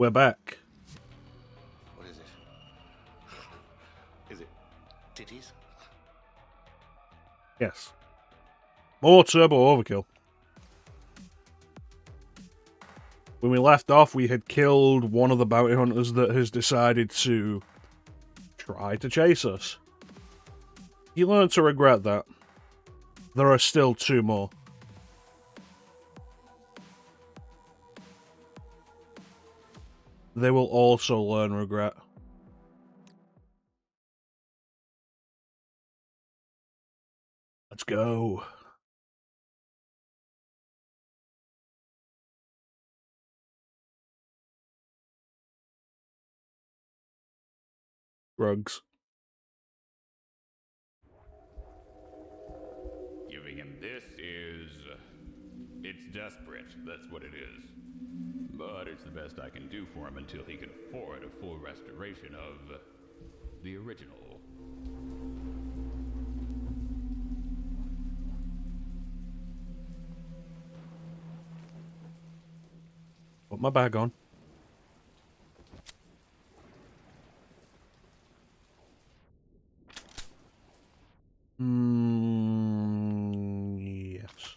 We're back. What is it? Is it titties? Yes. More turbo overkill. When we left off, we had killed one of the bounty hunters that has decided to try to chase us. He learned to regret that. There are still 2 more. They will also learn regret. Let's go. Drugs. Giving him this is... it's desperate, that's what it is. But it's the best I can do for him until he can afford a full restoration of... the original. Put my bag on. Yes.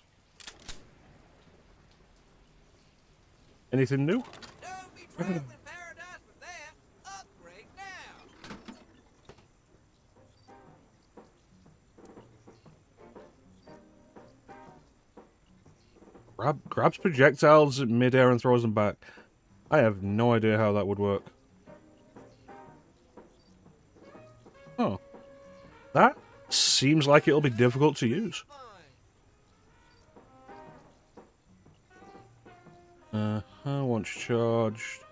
Anything new? Don't be traveling paradise with that. Upgrade now. Grabs projectiles in midair and throws them back. I have no idea how that would work. Oh. That seems like it'll be difficult to use. Once charged.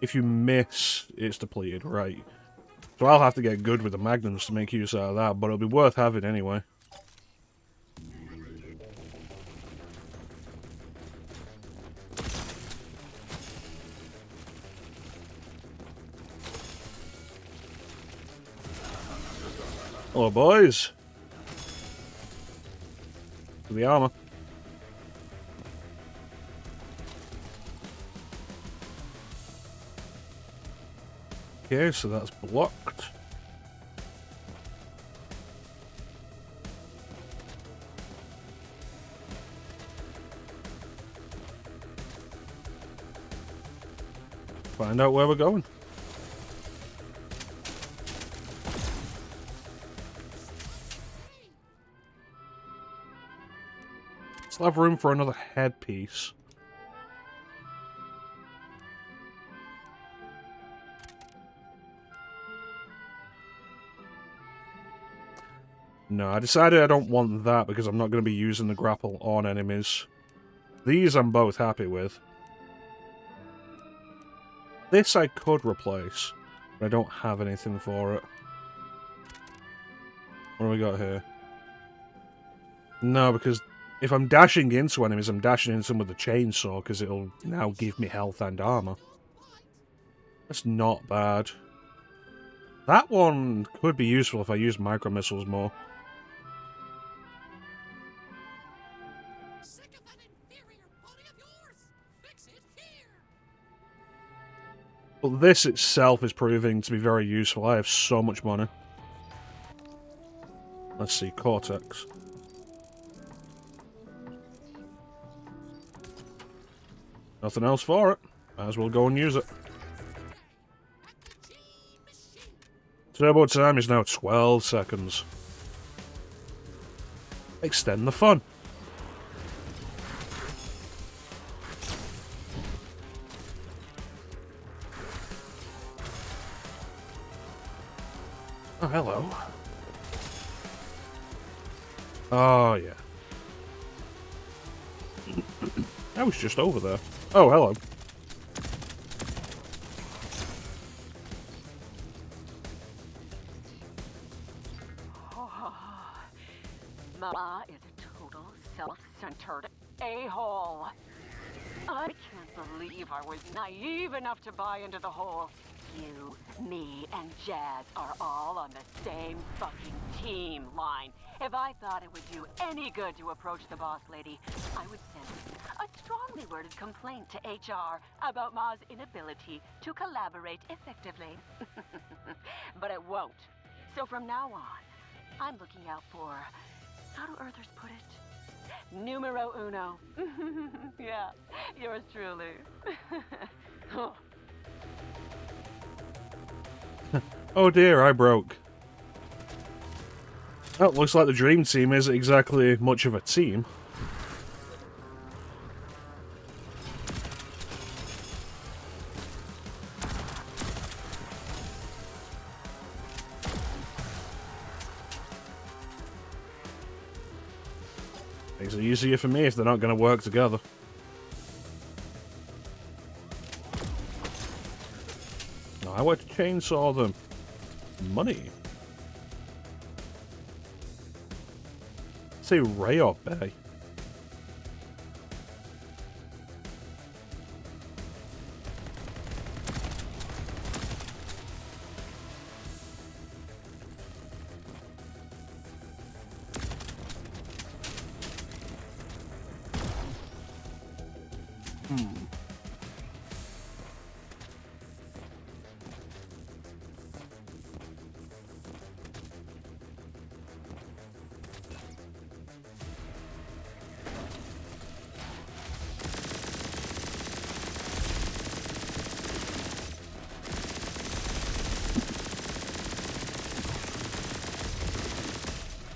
If you miss, it's depleted, right. So I'll have to get good with the magnums to make use out of that, but it'll be worth having anyway. Hello, boys. To the armor. Okay, so that's blocked. Find out where we're going. Still have room for another headpiece. No, I decided I don't want that because I'm not going to be using the grapple on enemies. These I'm both happy with. This I could replace, but I don't have anything for it. What do we got here? No, because if I'm dashing into enemies, I'm dashing into them with the chainsaw, because it'll now give me health and armor. That's not bad. That one could be useful if I use micro-missiles more. But this itself is proving to be very useful. I have so much money. Let's see, Cortex. Nothing else for it. Might as well go and use it. Turbo time is now 12 seconds. Extend the fun. Oh, hello. Oh, yeah. I was just over there. Oh, hello. Mama is a total self-centered a-hole. I can't believe I was naive enough to buy into the whole you, me, and jazz are all on the same fucking team line. If I thought it would do any good to approach the boss lady, I would send a strongly worded complaint to HR about Ma's inability to collaborate effectively. But it won't. So from now on, I'm looking out for, how do Earthers put it? Numero uno. Yeah, yours truly. Oh dear, I broke. Well, looks like the Dream Team isn't exactly much of a team. Makes it easier for me if they're not going to work together. I want to chainsaw them. Money. Say Ray or Bay.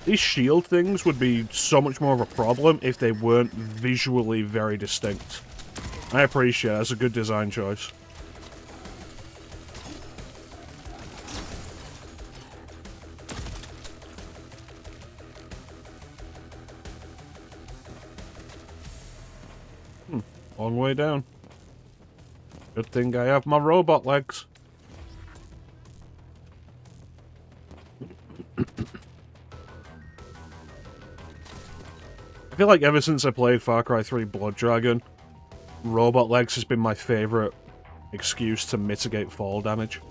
These shield things would be so much more of a problem if they weren't visually very distinct. I appreciate it. That's a good design choice. Long way down. Good thing I have my robot legs. I feel like ever since I played Far Cry 3 Blood Dragon, robot legs has been my favourite excuse to mitigate fall damage.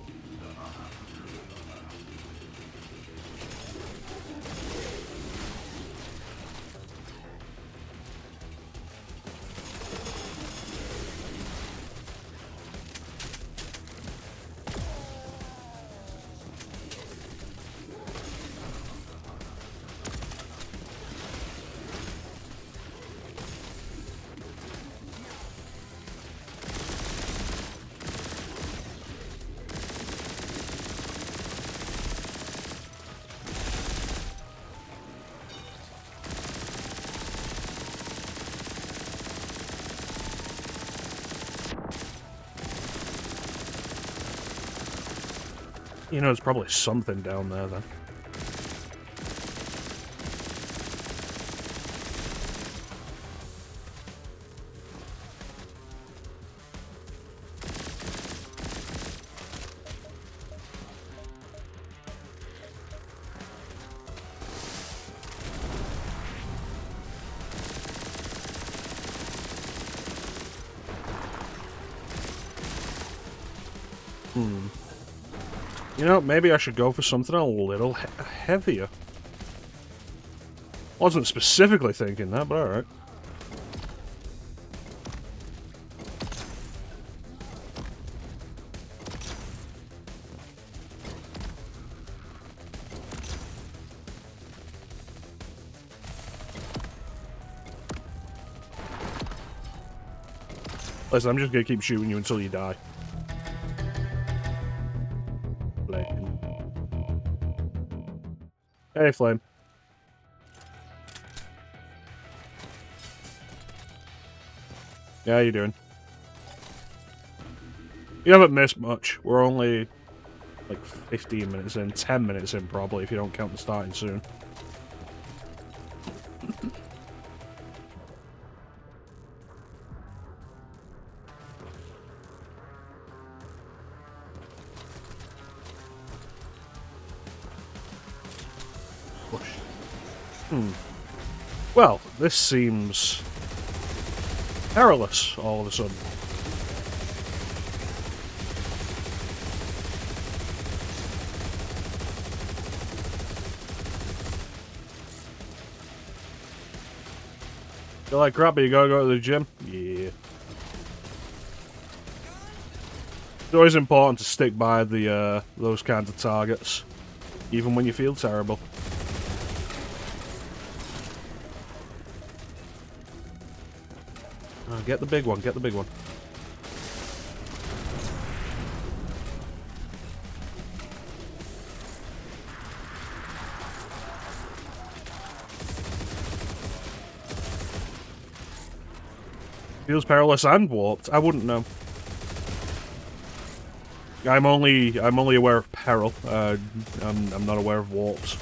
You know, there's probably something down there, then. You know, maybe I should go for something a little heavier. Wasn't specifically thinking that, but alright. Listen, I'm just gonna keep shooting you until you die. Hey, Flame. Yeah, how you doing? You haven't missed much. We're only like 15 minutes in, 10 minutes in probably, if you don't count the starting soon. Well, this seems perilous all of a sudden. Feel like crap, but you gotta go to the gym? Yeah. It's always important to stick by the those kinds of targets, even when you feel terrible. Oh, get the big one, get the big one. Feels perilous and warped. I wouldn't know. I'm only aware of peril. I'm not aware of warps.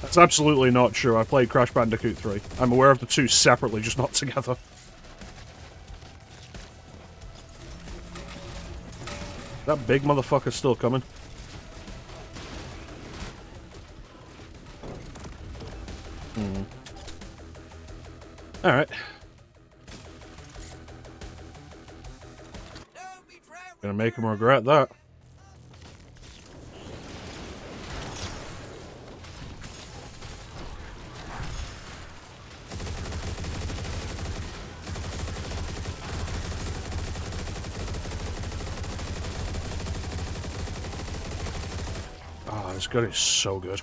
That's absolutely not true. I played Crash Bandicoot 3. I'm aware of the two separately, just not together. That big motherfucker's still coming. Alright. Don't be traveling. Gonna make him regret that. Oh, this gun is so good.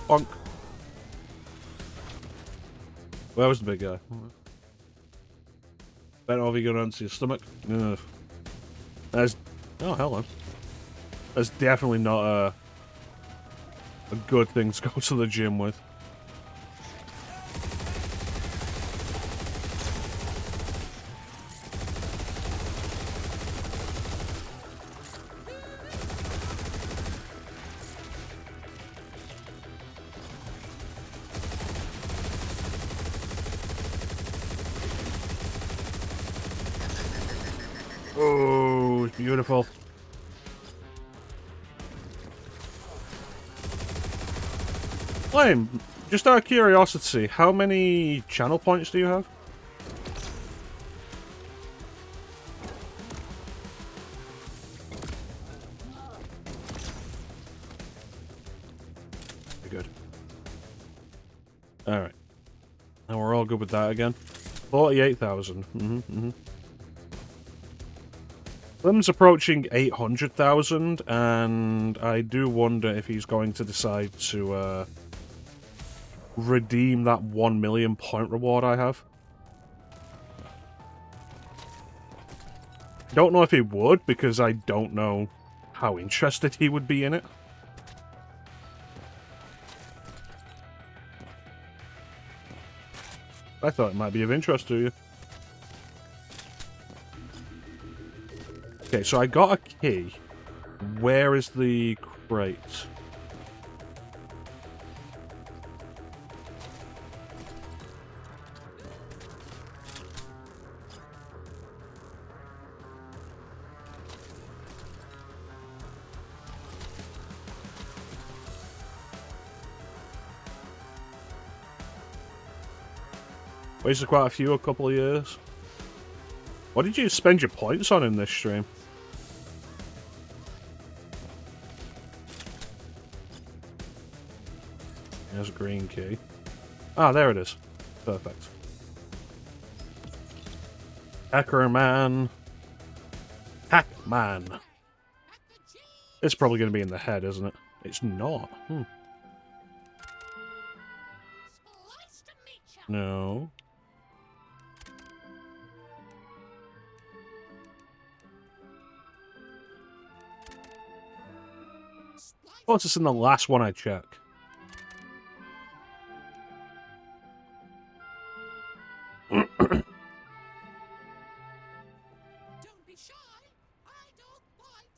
Bonk. Where was the big guy? Bet over you going onto your stomach. Ugh. That's... Oh, hello. That's definitely not a good thing to go to the gym with. Oh, beautiful. Flame, just out of curiosity, how many channel points do you have? Good. Alright. And we're all good with that again. 48,000. Flim's approaching 800,000, and I do wonder if he's going to decide to redeem that 1 million point reward I have. Don't know if he would, because I don't know how interested he would be in it. I thought it might be of interest to you. Okay, so I got a key. Where is the crate? Wasted quite a few a couple of years. What did you spend your points on in this stream? There's a green key. Ah, there it is. Perfect. Hackerman. Hackman. It's probably going to be in the head, isn't it? It's not. No. What's this in the last one I check? Don't be shy. I don't bite.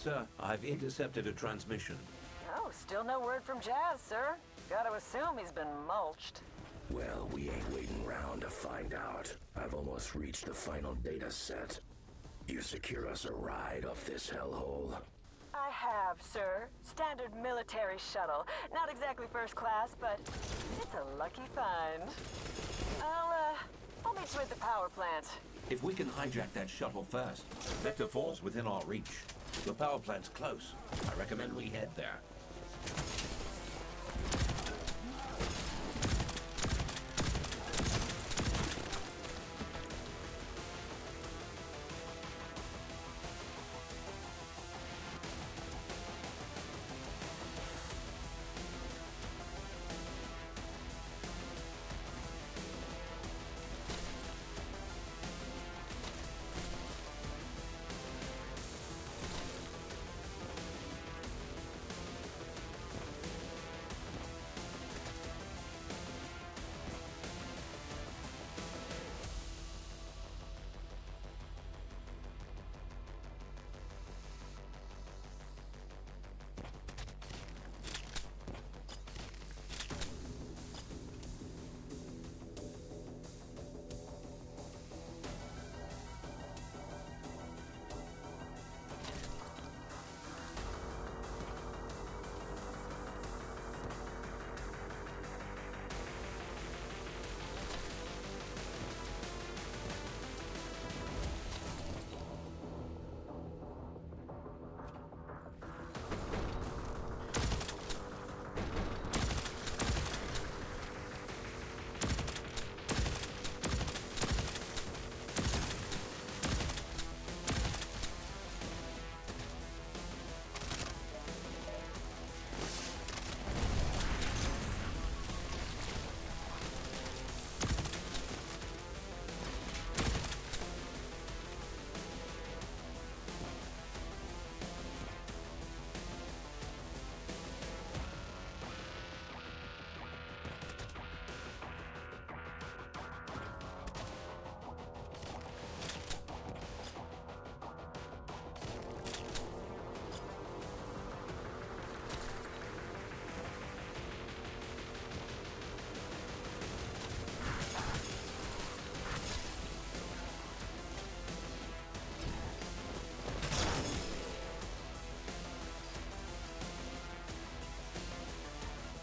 Sir, I've intercepted a transmission. Oh, still no word from Jazz, sir. Gotta assume he's been mulched. Well, we ain't waiting around to find out. I've almost reached the final data set. You secure us a ride off this hellhole? I have, sir. Standard military shuttle. Not exactly first class, but it's a lucky find. I'll meet you at the power plant. If we can hijack that shuttle first, Vector 4's within our reach. The power plant's close. I recommend we head there.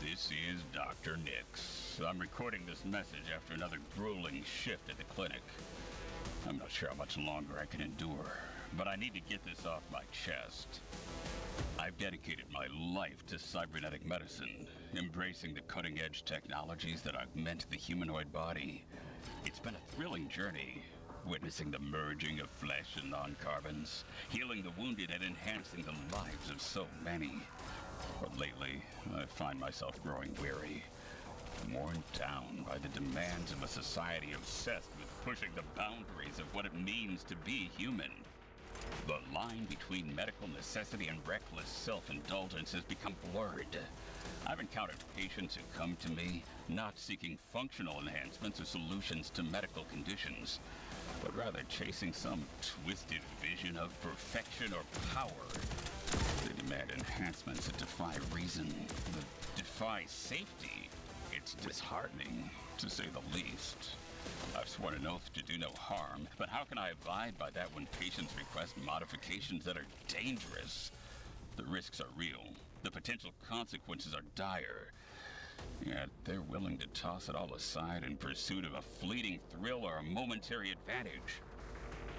This is Dr. Nix. I'm recording this message after another grueling shift at the clinic. I'm not sure how much longer I can endure, but I need to get this off my chest. I've dedicated my life to cybernetic medicine, embracing the cutting-edge technologies that augment the humanoid body. It's been a thrilling journey, witnessing the merging of flesh and non-carbons, healing the wounded and enhancing the lives of so many. But lately, I find myself growing weary, worn down by the demands of a society obsessed with pushing the boundaries of what it means to be human. The line between medical necessity and reckless self-indulgence has become blurred. I've encountered patients who come to me not seeking functional enhancements or solutions to medical conditions, but rather chasing some twisted vision of perfection or power. They demand enhancements that defy reason, that defy safety. It's disheartening, to say the least. I've sworn an oath to do no harm, but how can I abide by that when patients request modifications that are dangerous? The risks are real. The potential consequences are dire. Yet they're willing to toss it all aside in pursuit of a fleeting thrill or a momentary advantage.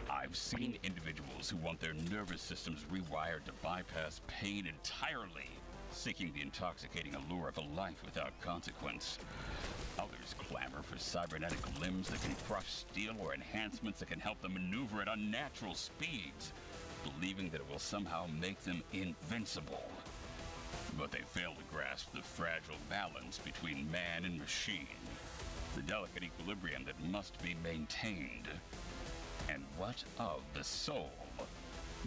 I've seen individuals who want their nervous systems rewired to bypass pain entirely, seeking the intoxicating allure of a life without consequence. Others clamor for cybernetic limbs that can crush steel or enhancements that can help them maneuver at unnatural speeds, believing that it will somehow make them invincible. But they fail to grasp the fragile balance between man and machine, the delicate equilibrium that must be maintained. And what of the soul?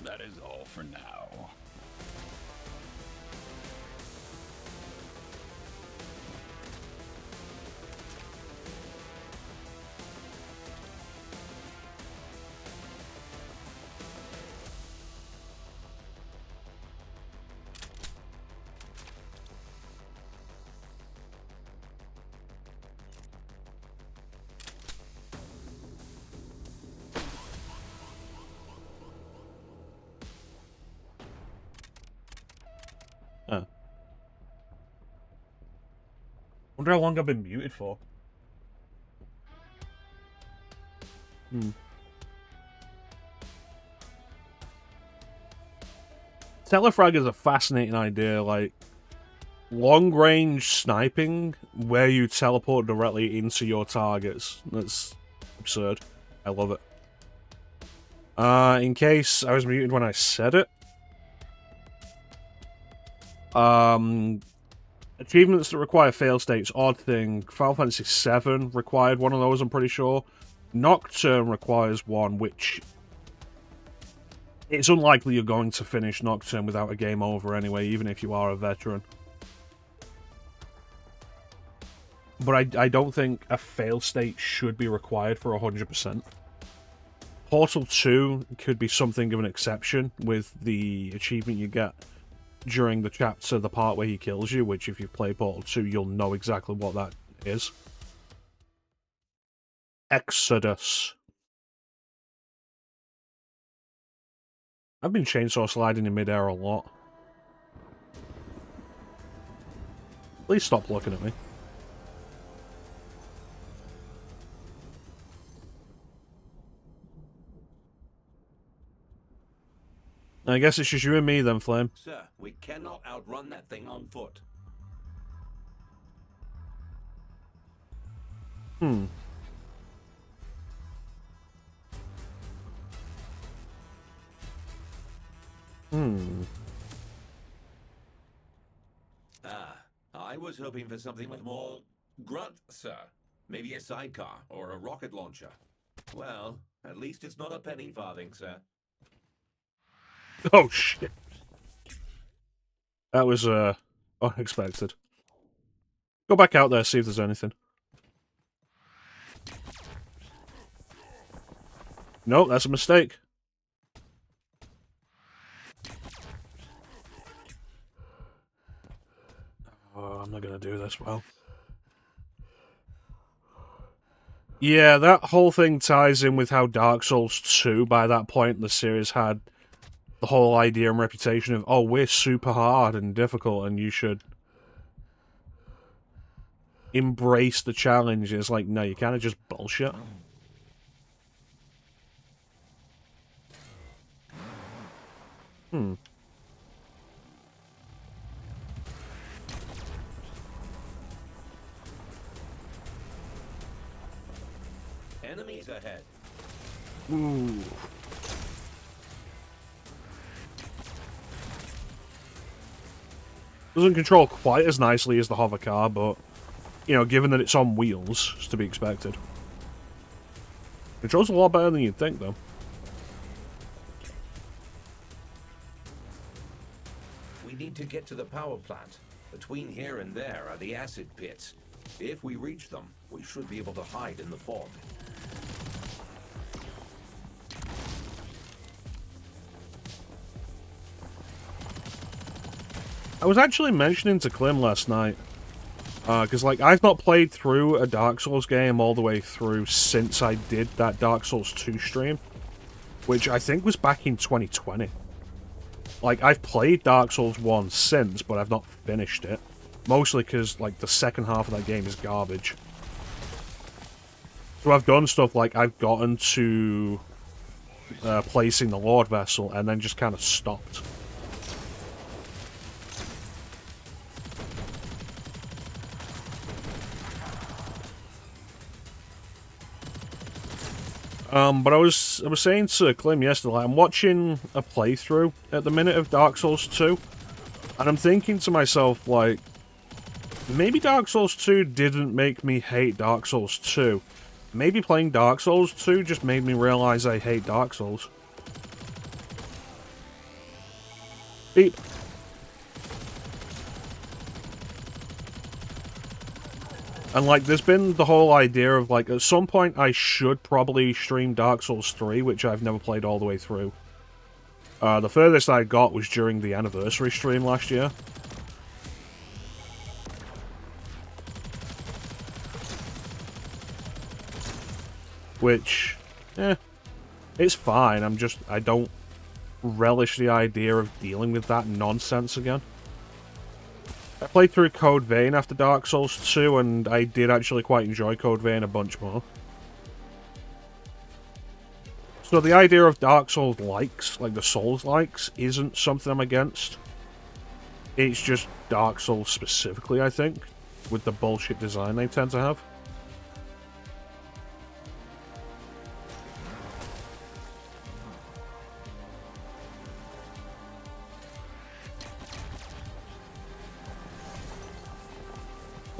That is all for now. wonder how long I've been muted for. Telefrag is a fascinating idea, like long-range sniping where you teleport directly into your targets. That's absurd. I love it. In case I was muted when I said it. Achievements that require fail states, odd thing. Final Fantasy VII required one of those, I'm pretty sure. Nocturne requires one, which... it's unlikely you're going to finish Nocturne without a game over anyway, even if you are a veteran. But I don't think a fail state should be required for 100%. Portal 2 could be something of an exception with the achievement you get during the chapter, the part where he kills you, which if you've played Portal 2, you'll know exactly what that is. Exodus. I've been chainsaw sliding in midair a lot. Please stop looking at me. I guess it's just you and me then, Flame. Sir, we cannot outrun that thing on foot. I was hoping for something with more grunt, sir. Maybe a sidecar or a rocket launcher. Well, at least it's not a penny farthing, sir. Oh, shit. That was, unexpected. Go back out there, see if there's anything. No, that's a mistake. Oh, I'm not gonna do this well. Yeah, that whole thing ties in with how Dark Souls 2, by that point in the series, had the whole idea and reputation of, oh, we're super hard and difficult, and you should embrace the challenge. It's like, no, you kind of just bullshit. Enemies ahead. Ooh. Doesn't control quite as nicely as the hover car, but, you know, given that it's on wheels, it's to be expected. Controls a lot better than you'd think, though. We need to get to the power plant. Between here and there are the acid pits. If we reach them, we should be able to hide in the fog. I was actually mentioning to Clem last night, because, like, I've not played through a Dark Souls game all the way through since I did that Dark Souls 2 stream, which I think was back in 2020. Like, I've played Dark Souls 1 since, but I've not finished it. Mostly because, like, the second half of that game is garbage. So I've done stuff like I've gotten to placing the Lord Vessel and then just kind of stopped. But I was saying to Clem yesterday, like, I'm watching a playthrough at the minute of Dark Souls 2, and I'm thinking to myself, like, maybe Dark Souls 2 didn't make me hate Dark Souls 2. Maybe playing Dark Souls 2 just made me realize I hate Dark Souls. Beep. And, like, there's been the whole idea of, like, at some point I should probably stream Dark Souls 3, which I've never played all the way through. The furthest I got was during the anniversary stream last year. Which, it's fine, I don't relish the idea of dealing with that nonsense again. I played through Code Vein after Dark Souls 2, and I did actually quite enjoy Code Vein a bunch more. So the idea of Dark Souls likes, like the Souls likes, isn't something I'm against. It's just Dark Souls specifically, I think, with the bullshit design they tend to have.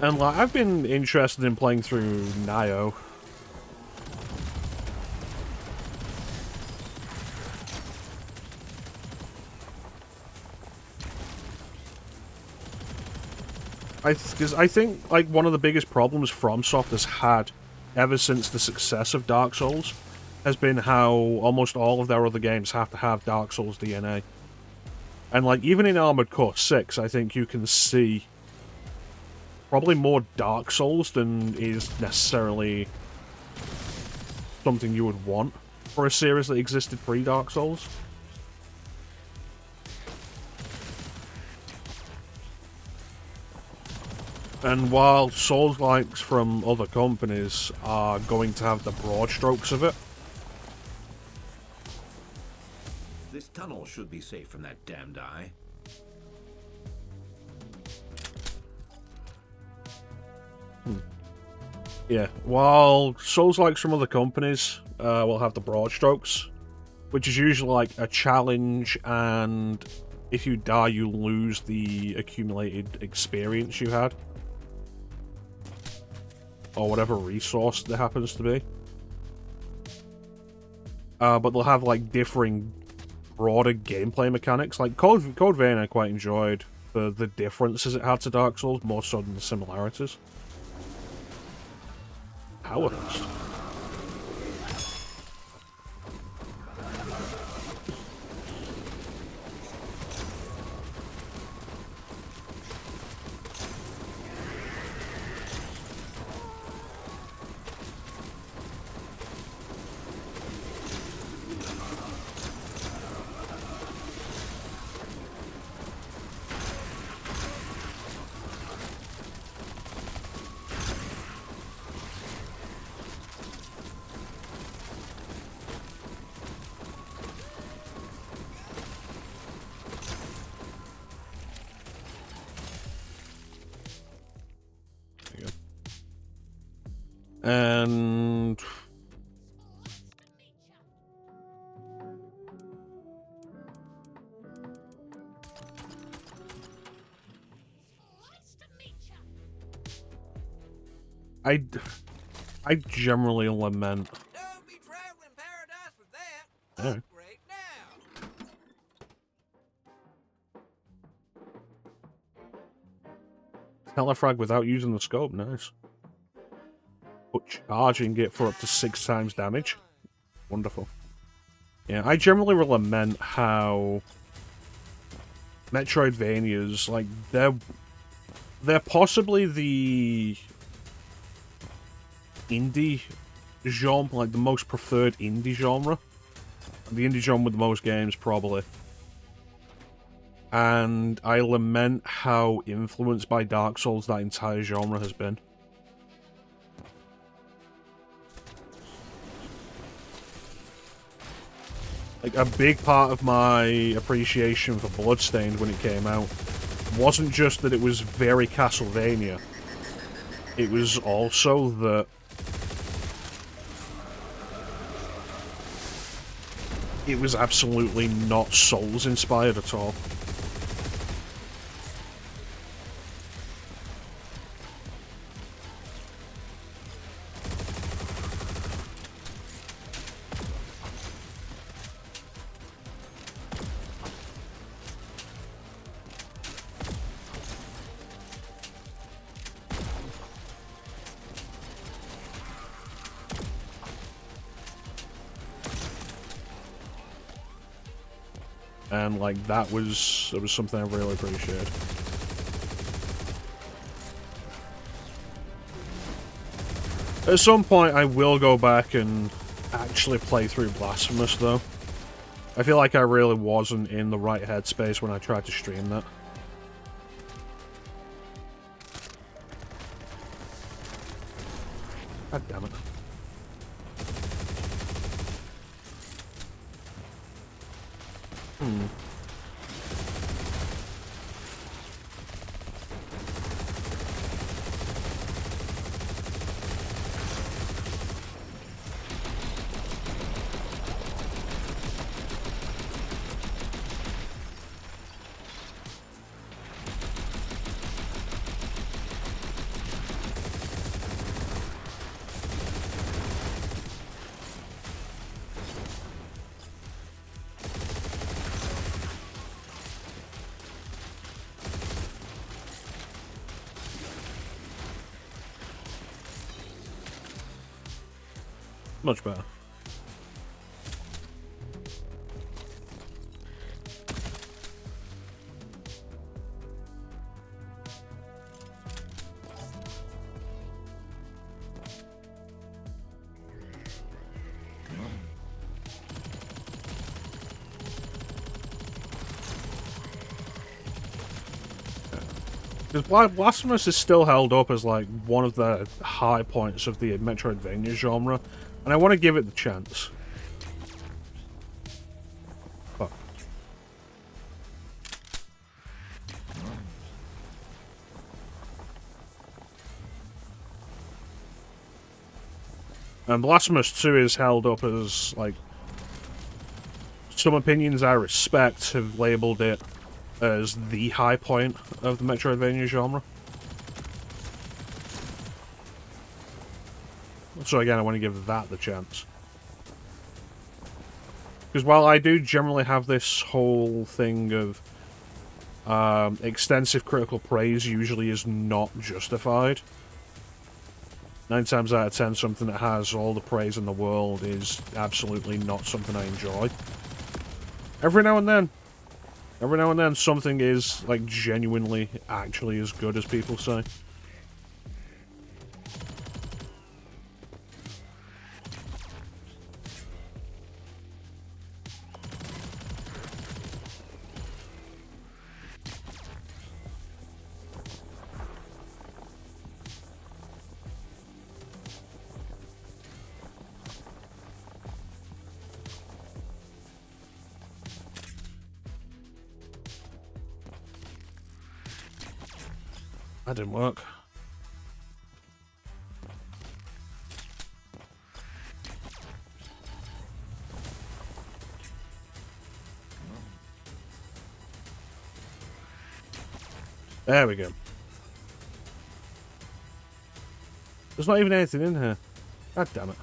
And like, I've been interested in playing through Nioh. Because I think like one of the biggest problems FromSoft has had ever since the success of Dark Souls has been how almost all of their other games have to have Dark Souls DNA. And like even in Armored Core 6, I think you can see probably more Dark Souls than is necessarily something you would want for a series that existed pre-Dark Souls. And while Souls-likes from other companies are going to have the broad strokes of it, This tunnel should be safe from that damned eye. yeah, while Souls-likes from other companies will have the broad strokes, which is usually like a challenge, and if you die, you lose the accumulated experience you had. Or whatever resource there happens to be. But they'll have like differing, broader gameplay mechanics. Like Code Vein I quite enjoyed for the differences it had to Dark Souls, more so than the similarities. Powerhouse. And I generally lament. Don't be traveling paradise with that. Yeah. Upgrade now. Telefrag without using the scope, nice. But charging it for up to 6 times damage. Wonderful. Yeah, I generally lament how Metroidvanias, like, they're possibly the indie genre, like the most preferred indie genre. The indie genre with the most games, probably. And I lament how influenced by Dark Souls that entire genre has been. Like, a big part of my appreciation for Bloodstained when it came out wasn't just that it was very Castlevania. It was also that it was absolutely not Souls-inspired at all. And, like, that was something I really appreciated. At some point, I will go back and actually play through Blasphemous, though. I feel like I really wasn't in the right headspace when I tried to stream that. God damn it. Much better. Because Blasphemous is still held up as like one of the high points of the Metroidvania genre, and I want to give it the chance. Fuck. And Blasphemous 2 is held up as like some opinions I respect have labelled it as the high point of the Metroidvania genre. So again, I want to give that the chance. Because while I do generally have this whole thing of extensive critical praise usually is not justified, 9 times out of 10 something that has all the praise in the world is absolutely not something I enjoy. Every now and then something is, like, genuinely, actually as good as people say. That didn't work. There we go. There's not even anything in here. God damn it.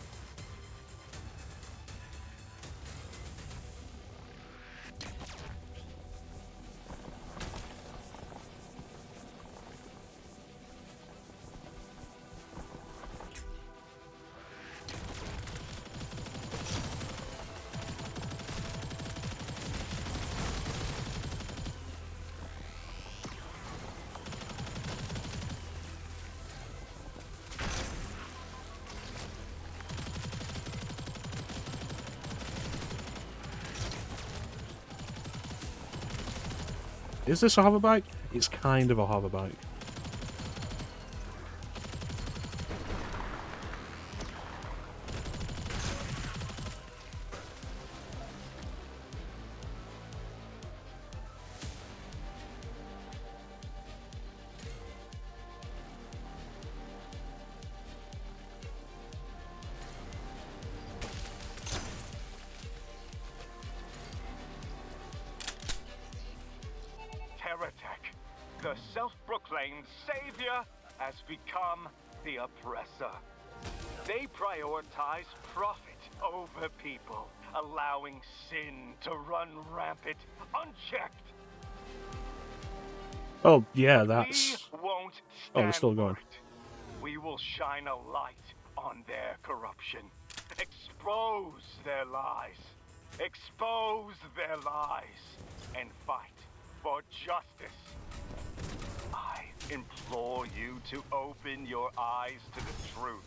Is this a hover bike? It's kind of a hover bike. The self-proclaimed savior has become the oppressor. They prioritize profit over people, allowing sin to run rampant, unchecked. Oh, yeah, that's... We won't stand oh, we're still going. for it. We will shine a light on their corruption. Expose their lies. Expose their lies. And fight for justice. I implore you to open your eyes to the truth.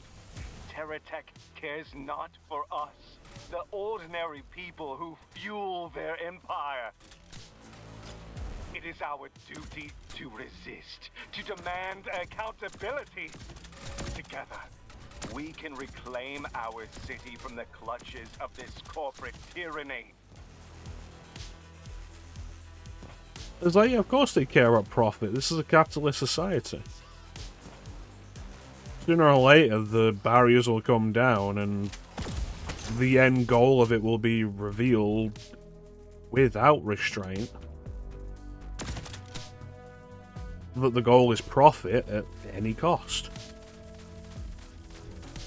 Terratech cares not for us, the ordinary people who fuel their empire. It is our duty to resist, to demand accountability. Together, we can reclaim our city from the clutches of this corporate tyranny. It's like, yeah, of course they care about profit. This is a capitalist society. Sooner or later, the barriers will come down and the end goal of it will be revealed without restraint. That the goal is profit at any cost.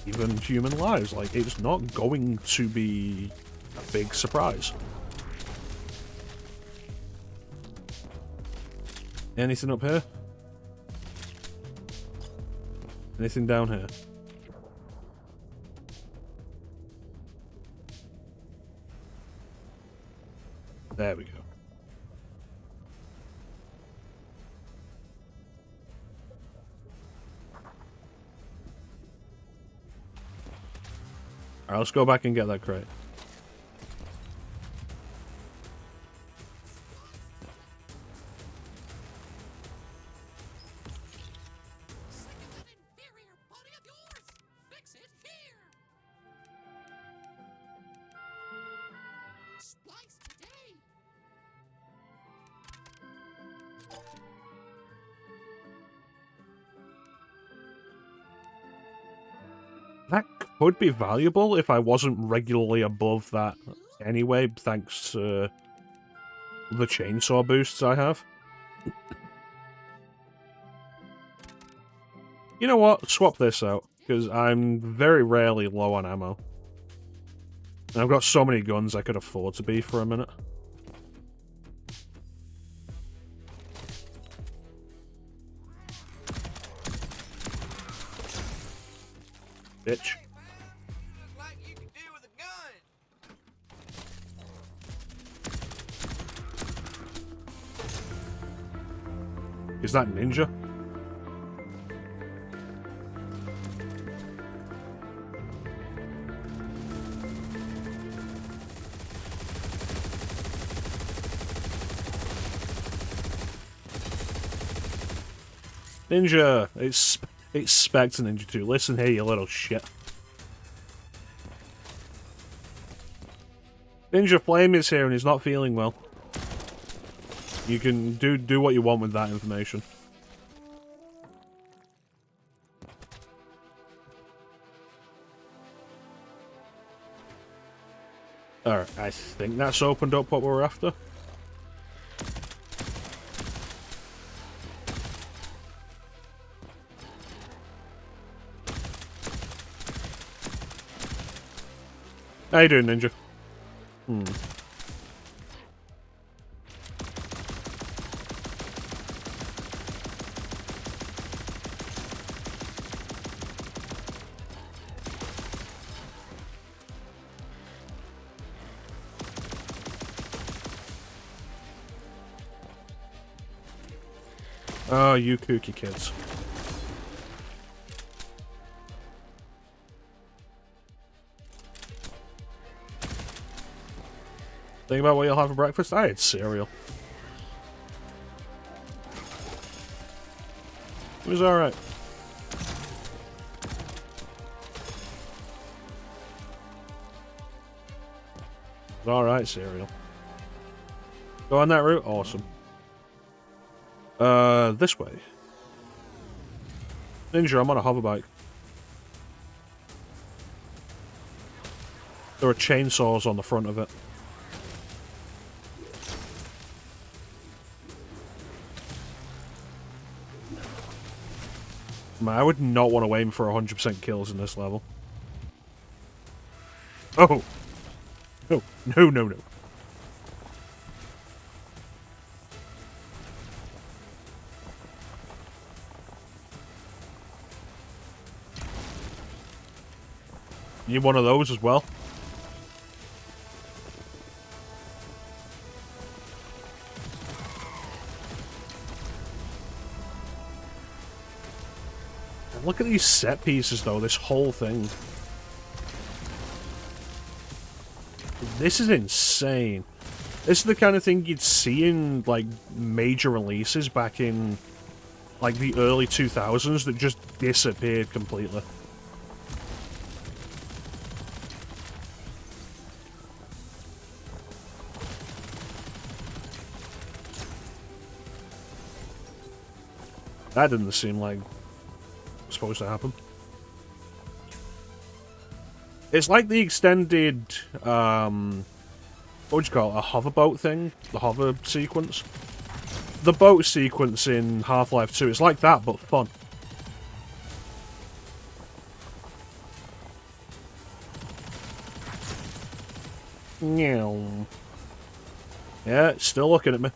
Even human lives. Like, it's not going to be a big surprise. Anything up here? Anything down here? There we go. Alright, let's go back and get that crate. That could be valuable if I wasn't regularly above that anyway, thanks to the chainsaw boosts I have. You know what? Swap this out, because I'm very rarely low on ammo. And I've got so many guns I could afford to be for a minute. Bitch. Like you can do with a gun. Is that ninja? Ninja! It's Spectre Ninja 2. Listen here, you little shit. Ninja Flame is here and he's not feeling well. You can do what you want with that information. Alright, I think that's opened up what we're after. How you doing, Ninja? Oh, you kooky kids. Think about what you'll have for breakfast? I had cereal. It was alright. It was alright cereal. Go on that route? Awesome. This way. Ninja, I'm on a hover bike. There are chainsaws on the front of it. Man, I would not want to aim for 100% kills in this level. Oh! No, no, no, no. You need one of those as well? Look at these set pieces, though, this whole thing. This is insane. This is the kind of thing you'd see in, like, major releases back in, like, the early 2000s that just disappeared completely. That didn't seem like it was supposed to happen. It's like the extended, what would you call it, a hoverboat thing? The hover sequence? The boat sequence in Half-Life 2, it's like that, but fun. Meow. Yeah, it's still looking at me.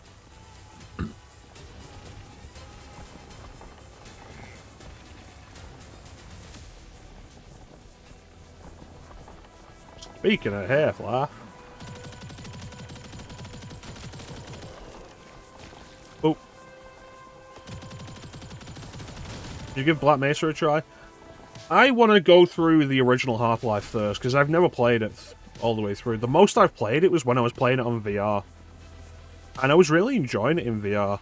Speaking of Half-Life. Oh. Did you give Black Mesa a try? I want to go through the original Half-Life first, because I've never played it all the way through. The most I've played it was when I was playing it on VR. And I was really enjoying it in VR.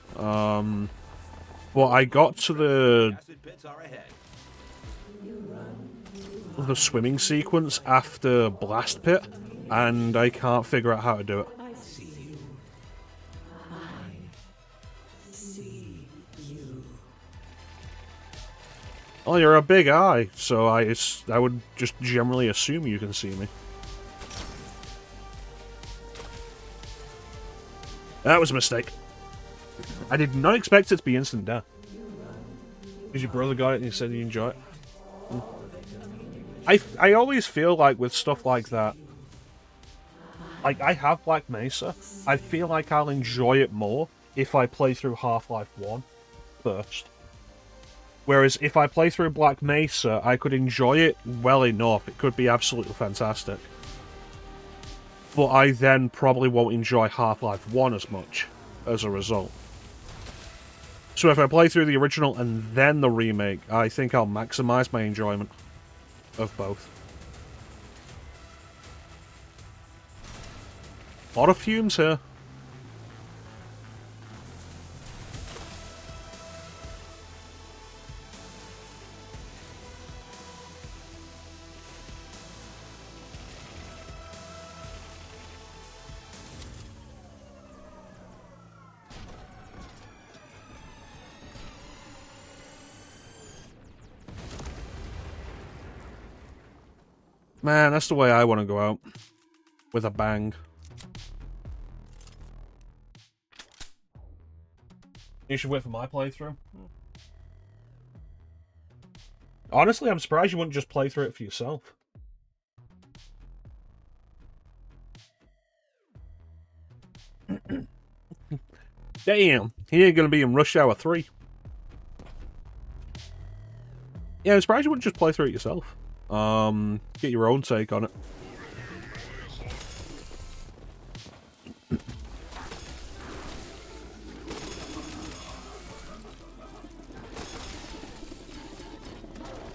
But I got to the swimming sequence after Blast Pit, and I can't figure out how to do it. I see you. I see you. Oh, you're a big eye, so I would just generally assume you can see me. That was a mistake. I did not expect it to be instant death. Because your brother got it and you said you enjoy it. I always feel like with stuff like that, like I have Black Mesa, I feel like I'll enjoy it more if I play through Half-Life 1 first. Whereas if I play through Black Mesa, I could enjoy it well enough. It could be absolutely fantastic. But I then probably won't enjoy Half-Life 1 as much as a result. So if I play through the original and then the remake, I think I'll maximize my enjoyment of both. A lot of fumes here. Man, that's the way I want to go out. With a bang. You should wait for my playthrough. Honestly, I'm surprised you wouldn't just play through it for yourself. Damn, he ain't gonna be in Rush Hour 3. Yeah, I'm surprised you wouldn't just play through it yourself. Get your own take on it.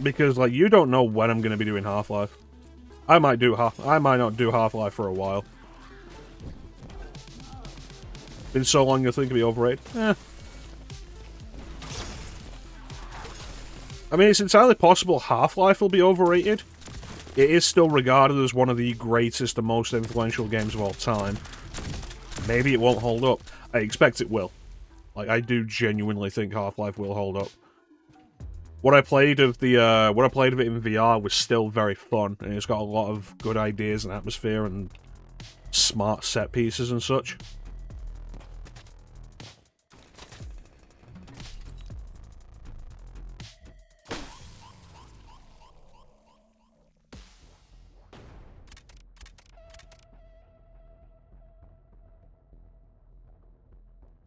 Because, like, you don't know when I'm going to be doing Half-Life. I might not do Half-Life for a while. Been so long you'll think it'll be overrated? Eh. I mean, it's entirely possible Half-Life will be overrated. It is still regarded as one of the greatest and most influential games of all time. Maybe it won't hold up. I expect it will. Like, I do genuinely think Half-Life will hold up. What I played of it in VR was still very fun, and it's got a lot of good ideas and atmosphere and smart set pieces and such.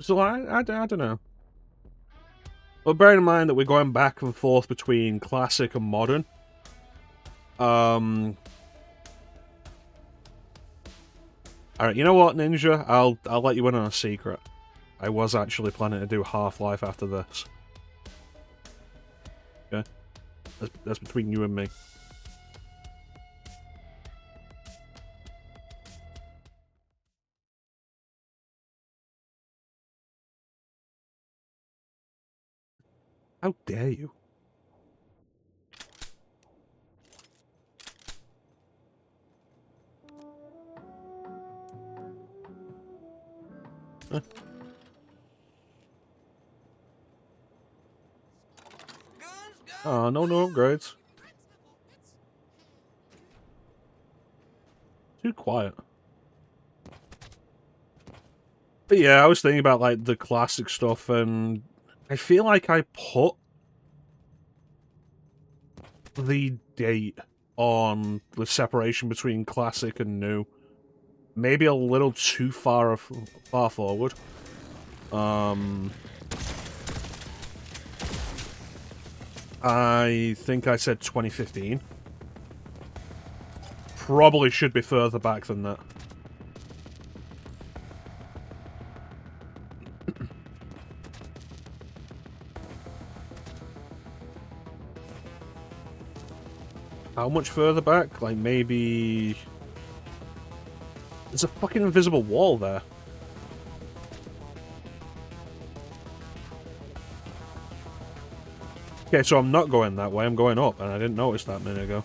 So I don't know. But bearing in mind that we're going back and forth between classic and modern, alright, you know what, Ninja? I'll let you in on a secret. I was actually planning to do Half-Life after this. Okay? That's between you and me. How dare you? Huh? Oh, no upgrades. Too quiet. But yeah, I was thinking about like the classic stuff, and I feel like I put the date on the separation between classic and new maybe a little too far forward. I think I said 2015. Probably should be further back than that. How much further back? Like, maybe... There's a fucking invisible wall there. Okay, so I'm not going that way, I'm going up, and I didn't notice that a minute ago.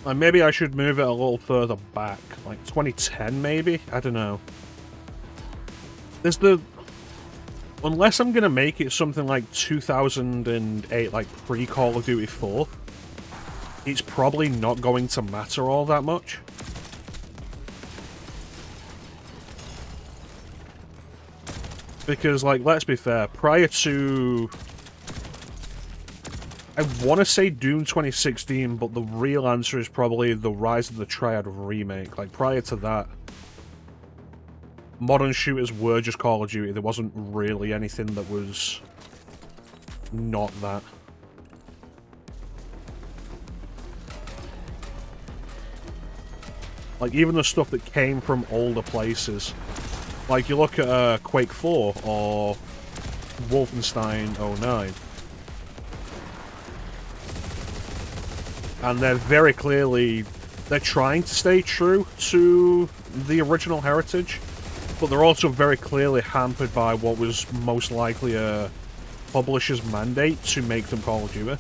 Like, maybe I should move it a little further back. Like, 2010, maybe? I don't know. There's the... Unless I'm gonna make it something like 2008, like pre-Call of Duty 4, it's probably not going to matter all that much. Because, like, let's be fair, prior to... I want to say Doom 2016, but the real answer is probably the Rise of the Triad remake. Like, prior to that, modern shooters were just Call of Duty. There wasn't really anything that was not that. Like, even the stuff that came from older places. Like, you look at Quake 4 or Wolfenstein 09. And they're very clearly... They're trying to stay true to the original heritage, but they're also very clearly hampered by what was most likely a publisher's mandate to make them Call of Duty.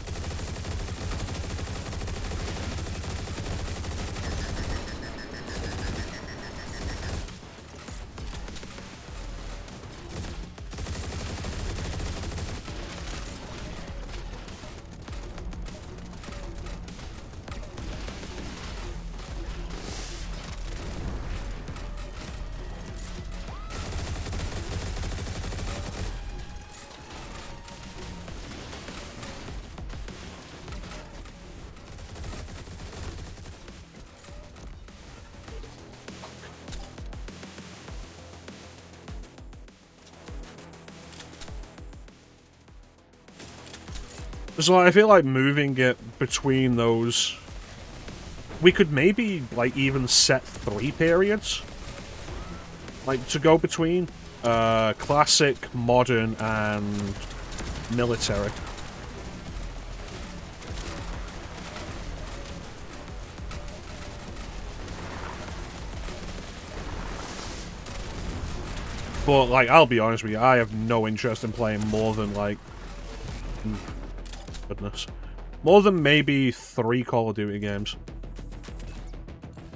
So I feel like moving it between those... We could maybe, like, even set 3 periods. Like, to go between classic, modern, and military. But, like, I'll be honest with you, I have no interest in playing more than, like... Goodness. More than maybe 3 Call of Duty games.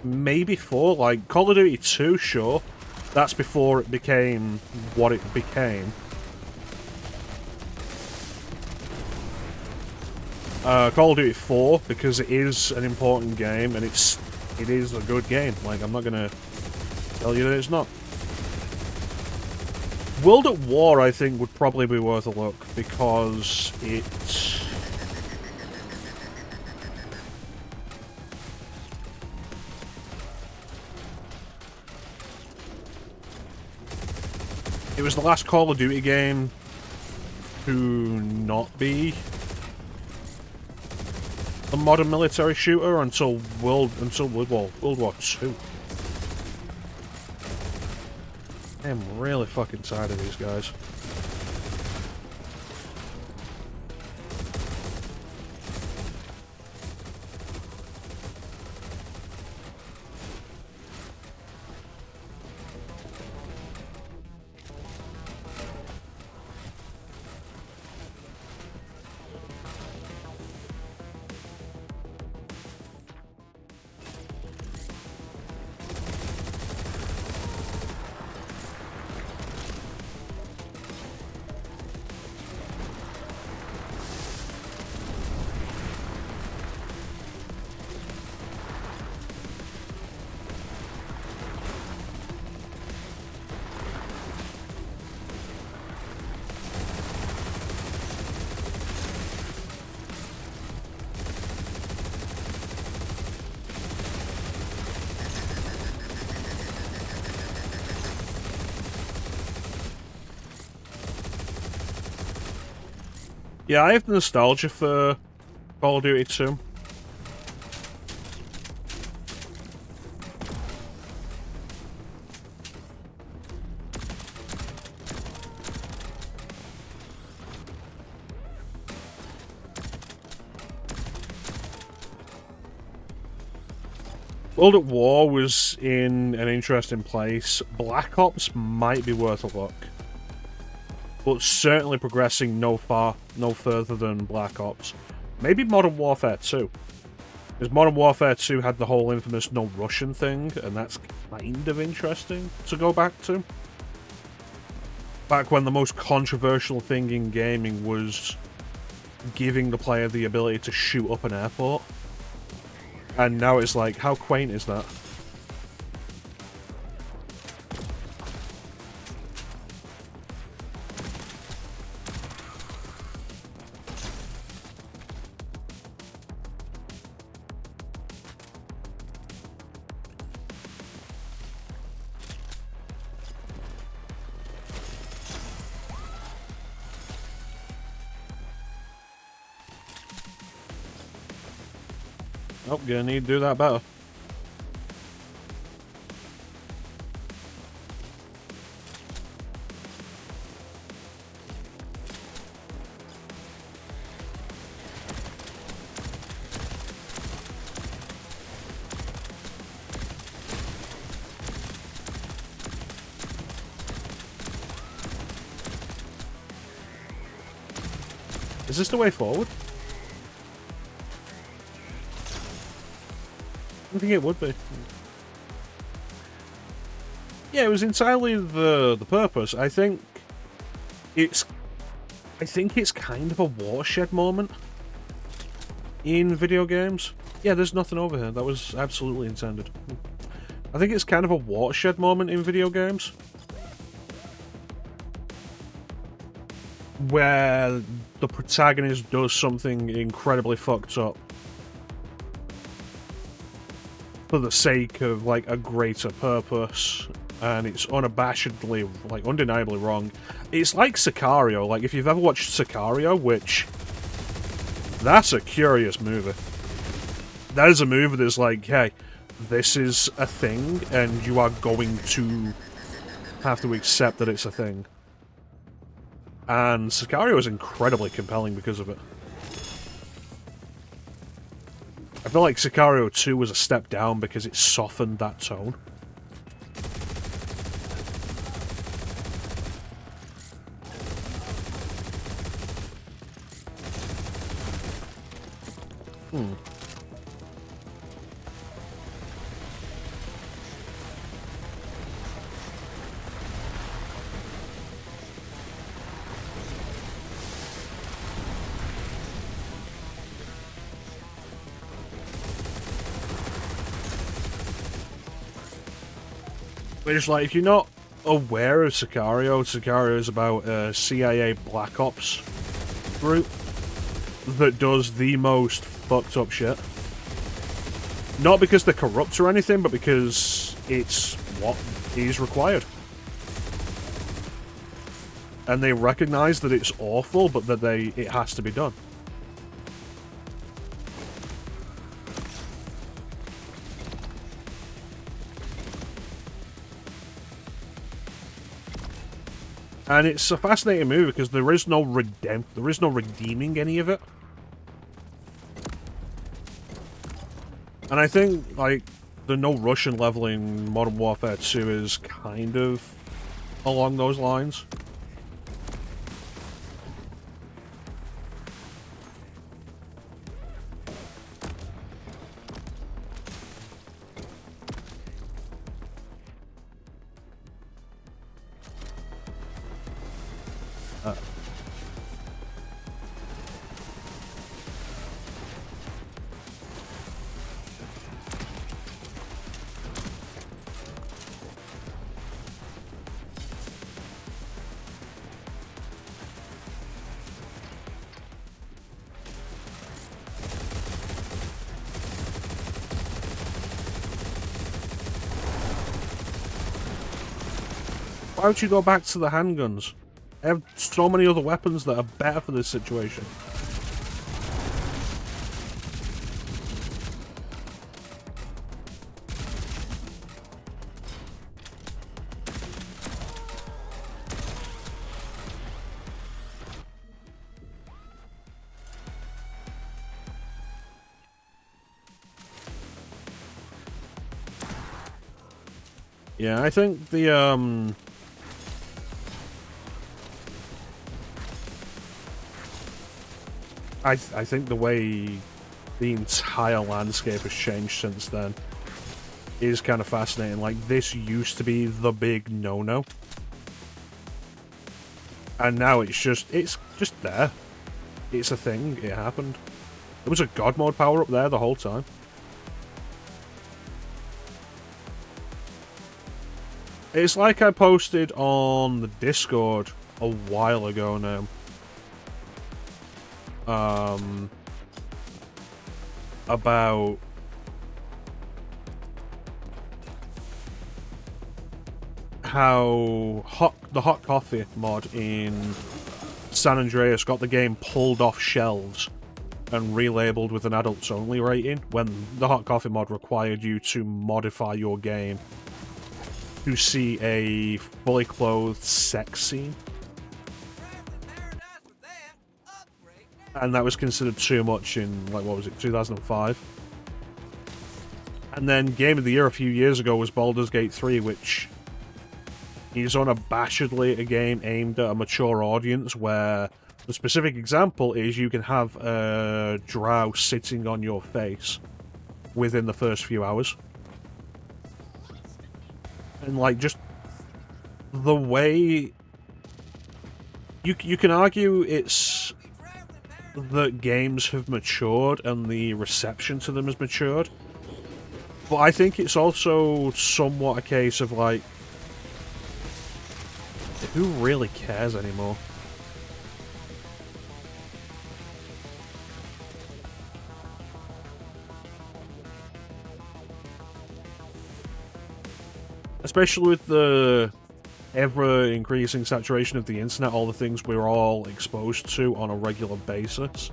Maybe 4. Like, Call of Duty 2, sure. That's before it became what it became. Call of Duty 4, because it is an important game, and it is a good game. Like, I'm not gonna tell you that it's not. World at War, I think, would probably be worth a look, because it's... It was the last Call of Duty game to not be a modern military shooter until World War II. I am really fucking tired of these guys. Yeah, I have nostalgia for Call of Duty 2. World at War was in an interesting place. Black Ops might be worth a look. But certainly progressing no further than Black Ops. Maybe Modern Warfare 2. Because Modern Warfare 2 had the whole infamous no Russian thing, and that's kind of interesting to go back to. Back when the most controversial thing in gaming was giving the player the ability to shoot up an airport. And now it's like, how quaint is that? Oh, gonna need to do that better. Is this the way forward? I think it would be. Yeah, it was entirely the purpose. I think it's kind of a watershed moment in video games. Yeah, there's nothing over here. That was absolutely intended. I think it's kind of a watershed moment in video games where the protagonist does something incredibly fucked up for the sake of, like, a greater purpose, and it's unabashedly, like, undeniably wrong. It's like Sicario. Like, if you've ever watched Sicario, which... that's a curious movie. That is a movie that's like, hey, this is a thing, and you are going to have to accept that it's a thing. And Sicario is incredibly compelling because of it. I feel like Sicario 2 was a step down because it softened that tone. It's like, if you're not aware of Sicario, Sicario is about a CIA Black Ops group that does the most fucked up shit. Not because they're corrupt or anything, but because it's what is required. And they recognize that it's awful, but that it has to be done. And it's a fascinating movie because there is no redeeming any of it. And I think, like, the no Russian level in Modern Warfare 2 is kind of along those lines. Why would you go back to the handguns? I have so many other weapons that are better for this situation. Yeah, I think the, I think the way the entire landscape has changed since then is kind of fascinating. Like, this used to be the big no-no. And now it's just there. It's a thing. It happened. There was a God mode power up there the whole time. It's like I posted on the Discord a while ago now. About how the hot coffee mod in San Andreas got the game pulled off shelves and relabeled with an adults only rating, when the hot coffee mod required you to modify your game to see a fully clothed sex scene. And that was considered too much in, like, what was it, 2005? And then Game of the Year a few years ago was Baldur's Gate 3, which is unabashedly a game aimed at a mature audience, where the specific example is you can have a drow sitting on your face within the first few hours. And, like, just the way... You can argue it's that games have matured and the reception to them has matured. But I think it's also somewhat a case of, like, who really cares anymore? Especially with the ever-increasing saturation of the internet, all the things we're all exposed to on a regular basis.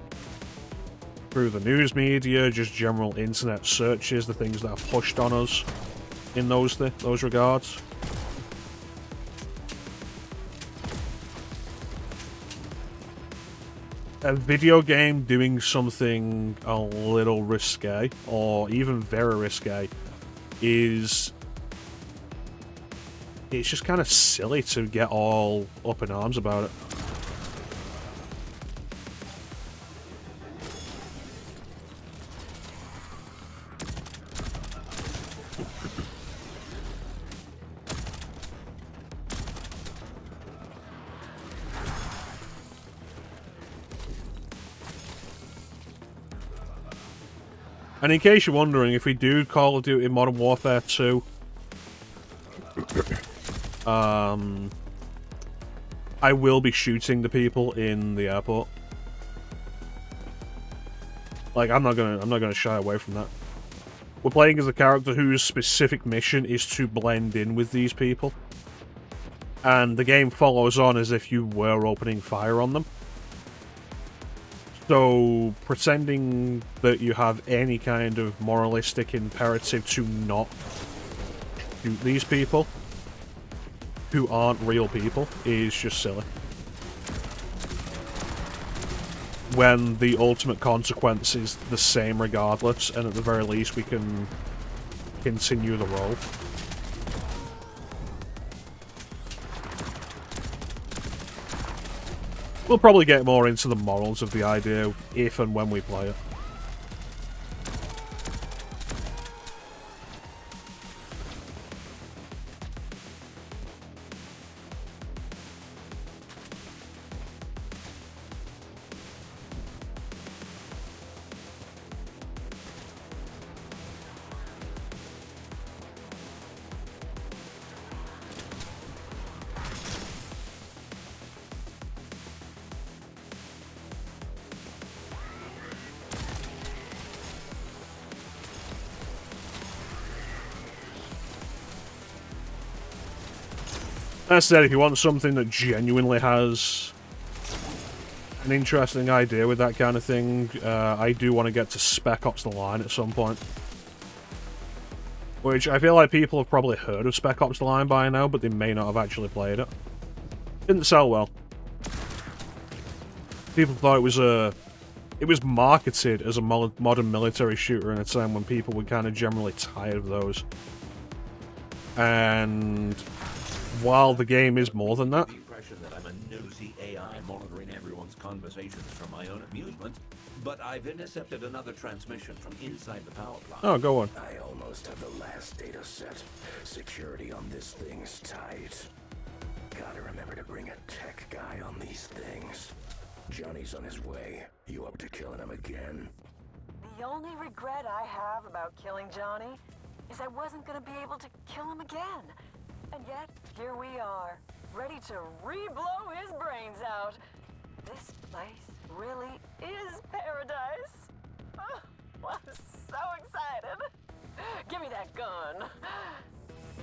Through the news media, just general internet searches, the things that are pushed on us in those regards. A video game doing something a little risque, or even very risque, is... it's just kind of silly to get all up in arms about it. And in case you're wondering, if we do Call of Duty Modern Warfare 2, I will be shooting the people in the airport. Like, I'm not gonna shy away from that. We're playing as a character whose specific mission is to blend in with these people. And the game follows on as if you were opening fire on them. So, pretending that you have any kind of moralistic imperative to not shoot these people, who aren't real people, is just silly. When the ultimate consequence is the same regardless, and at the very least we can continue the role. We'll probably get more into the morals of the idea if and when we play it. That said, if you want something that genuinely has an interesting idea with that kind of thing, I do want to get to Spec Ops: The Line at some point. Which I feel like people have probably heard of Spec Ops: The Line by now, but they may not have actually played it. Didn't sell well. People thought it was marketed as a modern military shooter in a time when people were kind of generally tired of those. And while the game is more than that, The impression that I'm a nosy AI monitoring everyone's conversations for my own amusement, but I've intercepted another transmission from inside the power plant. oh, go on. I almost have the last data set. Security on this thing's tight. Gotta remember to bring a tech guy on these things. Johnny's on his way. You up to killing him again? The only regret I have about killing Johnny is I wasn't gonna be able to kill him again. And yet, here we are, ready to re-blow his brains out. This place really is paradise. Oh, I'm so excited. Give me that gun.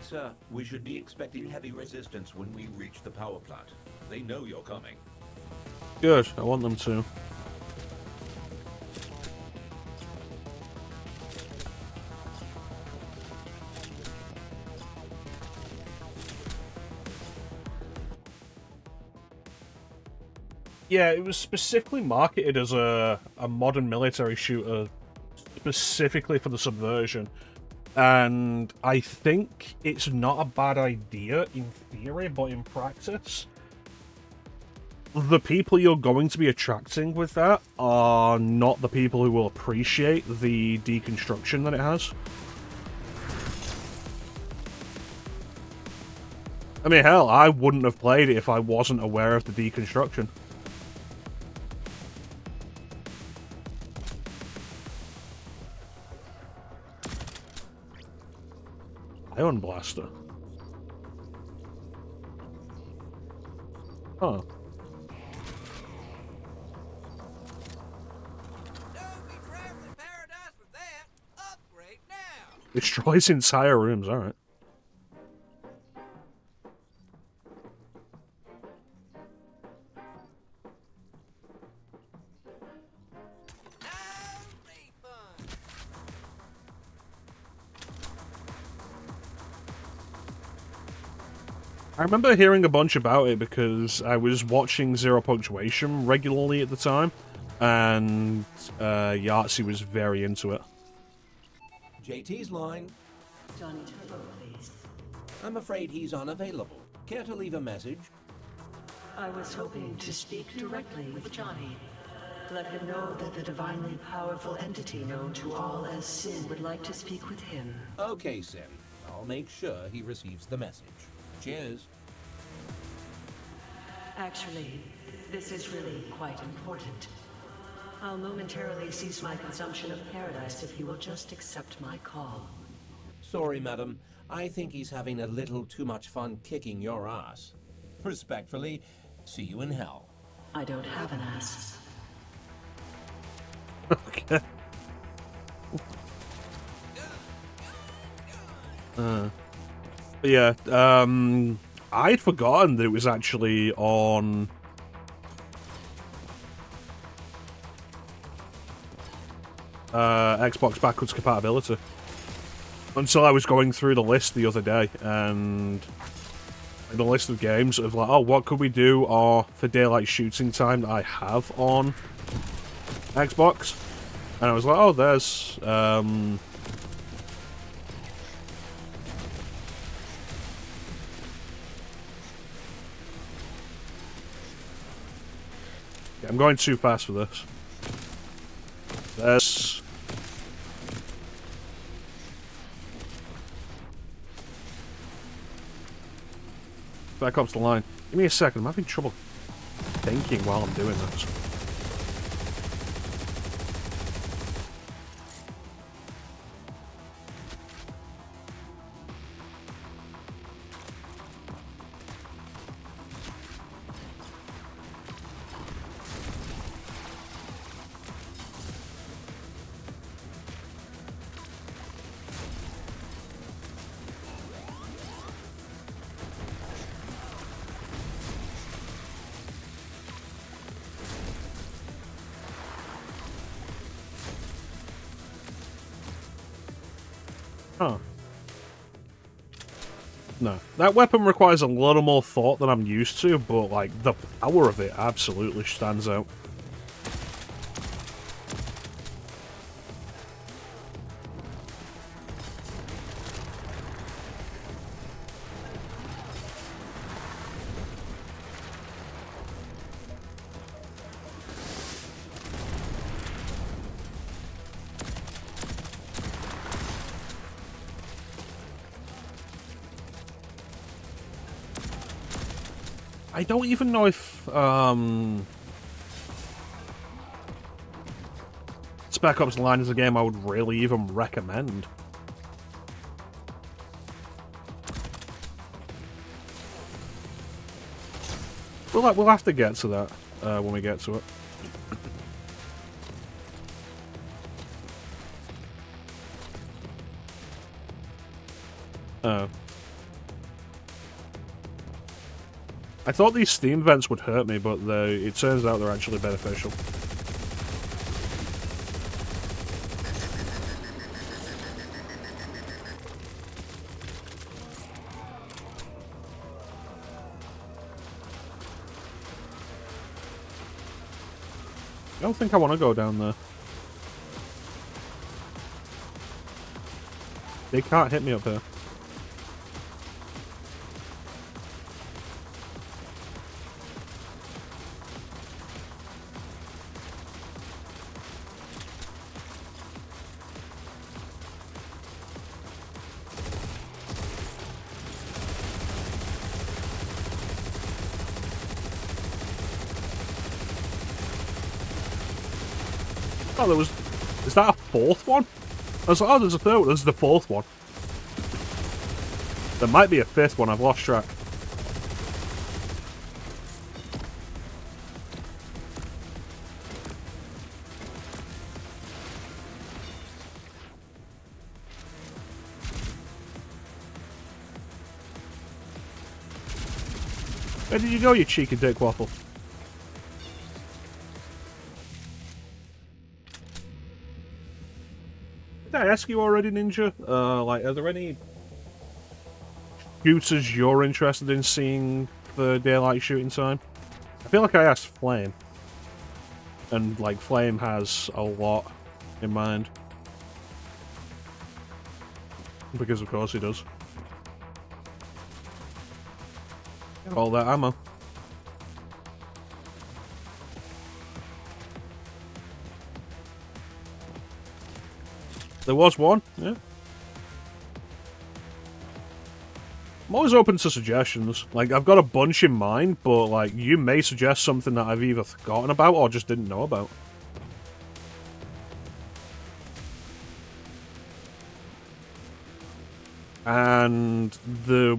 Sir, we should be expecting heavy resistance when we reach the power plant. They know you're coming. Good, I want them to. Yeah, it was specifically marketed as a modern military shooter, specifically for the Subversion. And I think it's not a bad idea in theory, but in practice, the people you're going to be attracting with that are not the people who will appreciate the deconstruction that it has. I mean, hell, I wouldn't have played it if I wasn't aware of the deconstruction. Ion Blaster. Huh. Don't be traveling paradise with that. Upgrade now. Destroys entire rooms, alright. No refund. I remember hearing a bunch about it because I was watching Zero Punctuation regularly at the time, and Yahtzee was very into it. JT's line. Johnny Turbo, please. I'm afraid he's unavailable. Care to leave a message? I was hoping to speak directly with Johnny. Let him know that the divinely powerful entity known to all as Sin would like to speak with him. Okay, Sin. I'll make sure he receives the message. Cheers. Actually, this is really quite important. I'll momentarily cease my consumption of paradise if you will just accept my call. Sorry, madam. I think he's having a little too much fun kicking your ass. Respectfully, see you in hell. I don't have an ass. Okay. But yeah, I'd forgotten that it was actually on Xbox backwards compatibility until I was going through the list the other day, and the list of games of like, oh, what could we do for daylight shooting time that I have on Xbox, and I was like, oh, there's yeah, I'm going too fast for this. There's Back Ops: The Line. Give me a second, I'm having trouble thinking while I'm doing this. Huh. No. That weapon requires a little more thought than I'm used to, but, like, the power of it absolutely stands out. I don't even know if, Spec Ops The Line is a game I would really even recommend. We'll have to get to that, when we get to it. Oh. I thought these Steam vents would hurt me, but it turns out they're actually beneficial. I don't think I want to go down there. They can't hit me up here. Oh, there was... Is that a fourth one? I was like, oh, there's a third one. There's the fourth one. There might be a fifth one. I've lost track. Where did you go, you cheeky dick waffle? Did I ask you already, Ninja? Like, are there any shooters you're interested in seeing for daylight shooting time? I feel like I asked Flame. And, like, Flame has a lot in mind. Because, of course, he does. Got all that ammo. There was one, yeah. I'm always open to suggestions. Like, I've got a bunch in mind, but, like, you may suggest something that I've either forgotten about or just didn't know about. And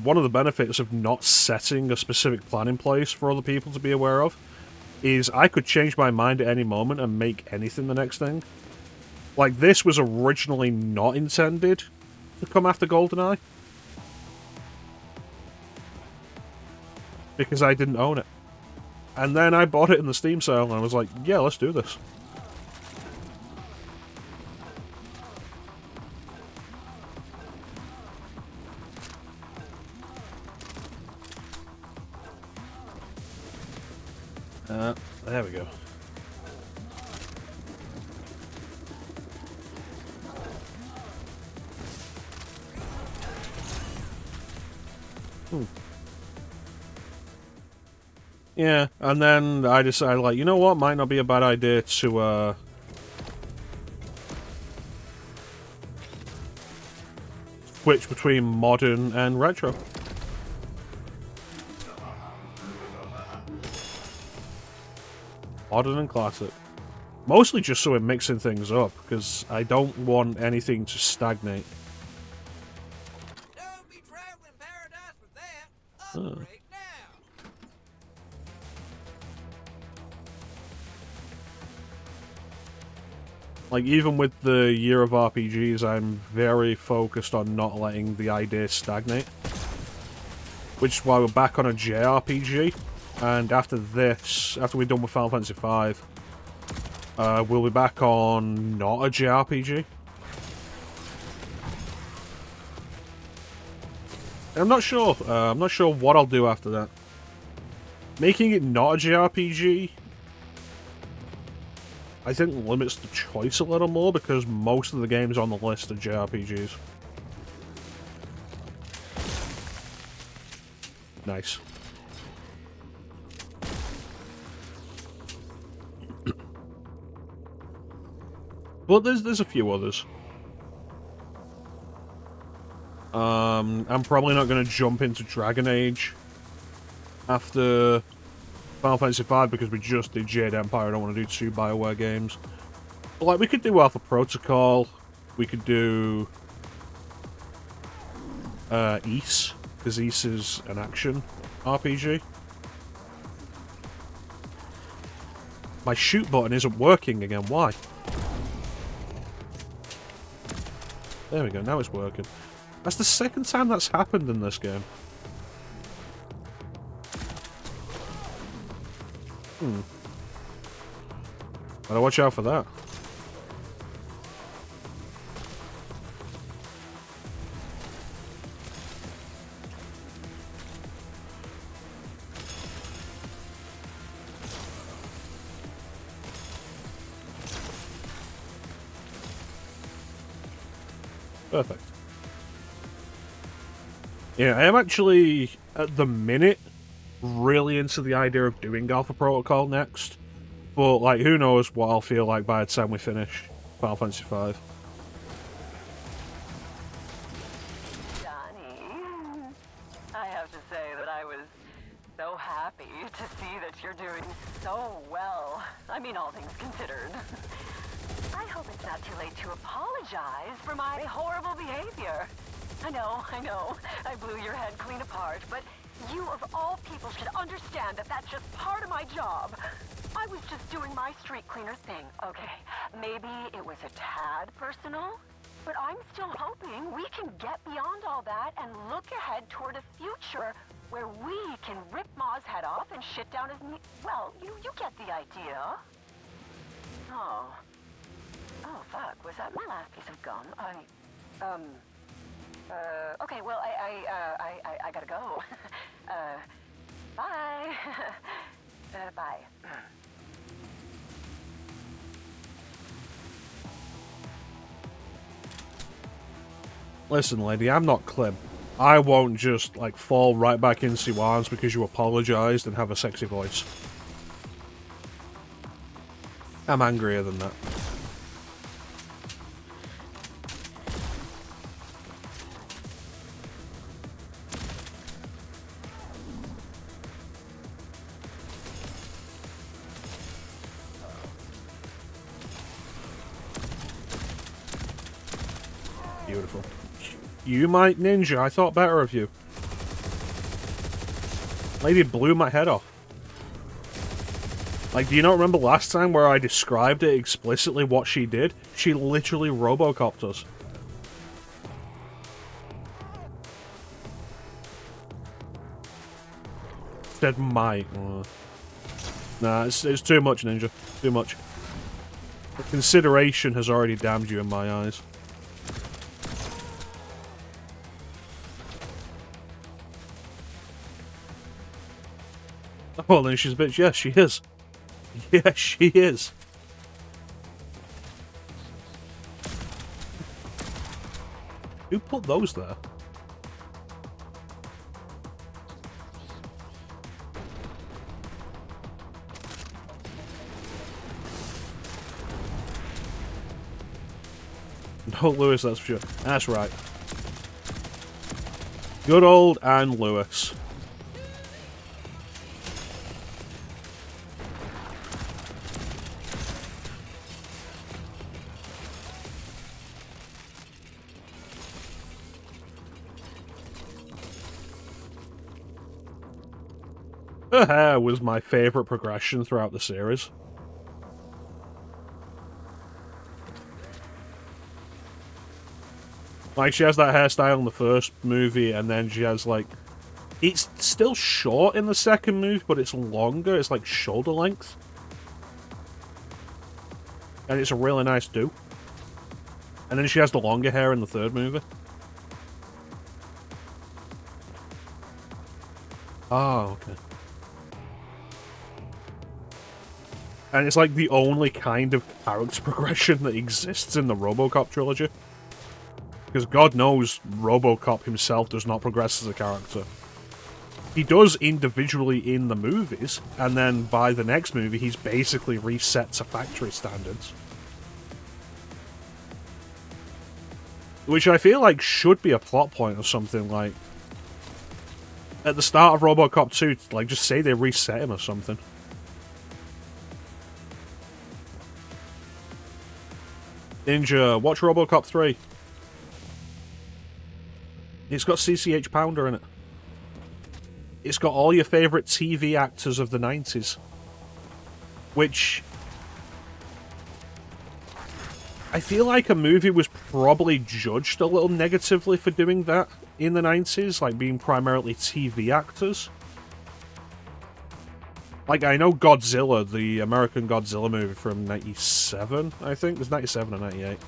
one of the benefits of not setting a specific plan in place for other people to be aware of is I could change my mind at any moment and make anything the next thing. Like, this was originally not intended to come after GoldenEye. Because I didn't own it. And then I bought it in the Steam sale and I was like, yeah, let's do this. There we go. Yeah, and then I decided, like, you know what, might not be a bad idea to, switch between modern and retro. Modern and classic. Mostly just so we're mixing things up, because I don't want anything to stagnate. Don't be traveling paradise with that. Upgrade now. Like, even with the year of RPGs, I'm very focused on not letting the idea stagnate. Which is why we're back on a JRPG. And after this, after we're done with Final Fantasy V, we'll be back on not a JRPG. I'm not sure. I'm not sure what I'll do after that. Making it not a JRPG, I think, limits the choice a little more because most of the games on the list are JRPGs. Nice. But there's a few others. I'm probably not going to jump into Dragon Age after Final Fantasy V because we just did Jade Empire. I don't want to do 2 BioWare games. But, like, we could do Alpha Protocol. We could do Ys, because Ys is an action RPG. My shoot button isn't working again. Why? There we go. Now it's working. That's the second time that's happened in this game. Gotta watch out for that. Perfect. Yeah, I am actually, at the minute, really into the idea of doing Alpha Protocol next. But, like, who knows what I'll feel like by the time we finish Final Fantasy V. Johnny, I have to say that I was so happy to see that you're doing so well. I mean, all things considered. I hope it's not too late to apologize for my horrible behavior. I know, I blew your head clean apart, but you of all people should understand that that's just part of my job. I was just doing my street cleaner thing, okay? Maybe it was a tad personal, but I'm still hoping we can get beyond all that and look ahead toward a future where we can rip Ma's head off and shit down his knee. Well, you get the idea. Oh, fuck, was that my last piece of gum? Okay, well, I gotta go. Bye. Bye. Listen, lady, I'm not Clem. I won't just, like, fall right back into your arms because you apologised and have a sexy voice. I'm angrier than that. Beautiful. You might ninja, I thought better of you. Lady blew my head off. Like, do you not remember last time where I described it explicitly what she did? She literally Robocopped us. Said might. Nah, it's too much, Ninja. Too much. The consideration has already damned you in my eyes. Oh, then she's a bitch. Yes, she is. Yes, she is. Who put those there? No, Lewis, that's for sure. That's right. Good old Anne Lewis. Her hair was my favourite progression throughout the series. Like, she has that hairstyle in the first movie, and then she has, like... It's still short in the second movie, but it's longer. It's, like, shoulder length. And it's a really nice do. And then she has the longer hair in the third movie. Oh, okay. And it's like the only kind of character progression that exists in the RoboCop trilogy. Because God knows RoboCop himself does not progress as a character. He does individually in the movies, and then by the next movie he's basically reset to factory standards. Which I feel like should be a plot point or something, like... At the start of RoboCop 2, like, just say they reset him or something. Ninja, watch RoboCop 3. It's got CCH Pounder in it. It's got all your favourite TV actors of the 90s. Which... I feel like a movie was probably judged a little negatively for doing that in the 90s, like being primarily TV actors. Like, I know Godzilla, the American Godzilla movie from 97, I think. It was 97 or 98.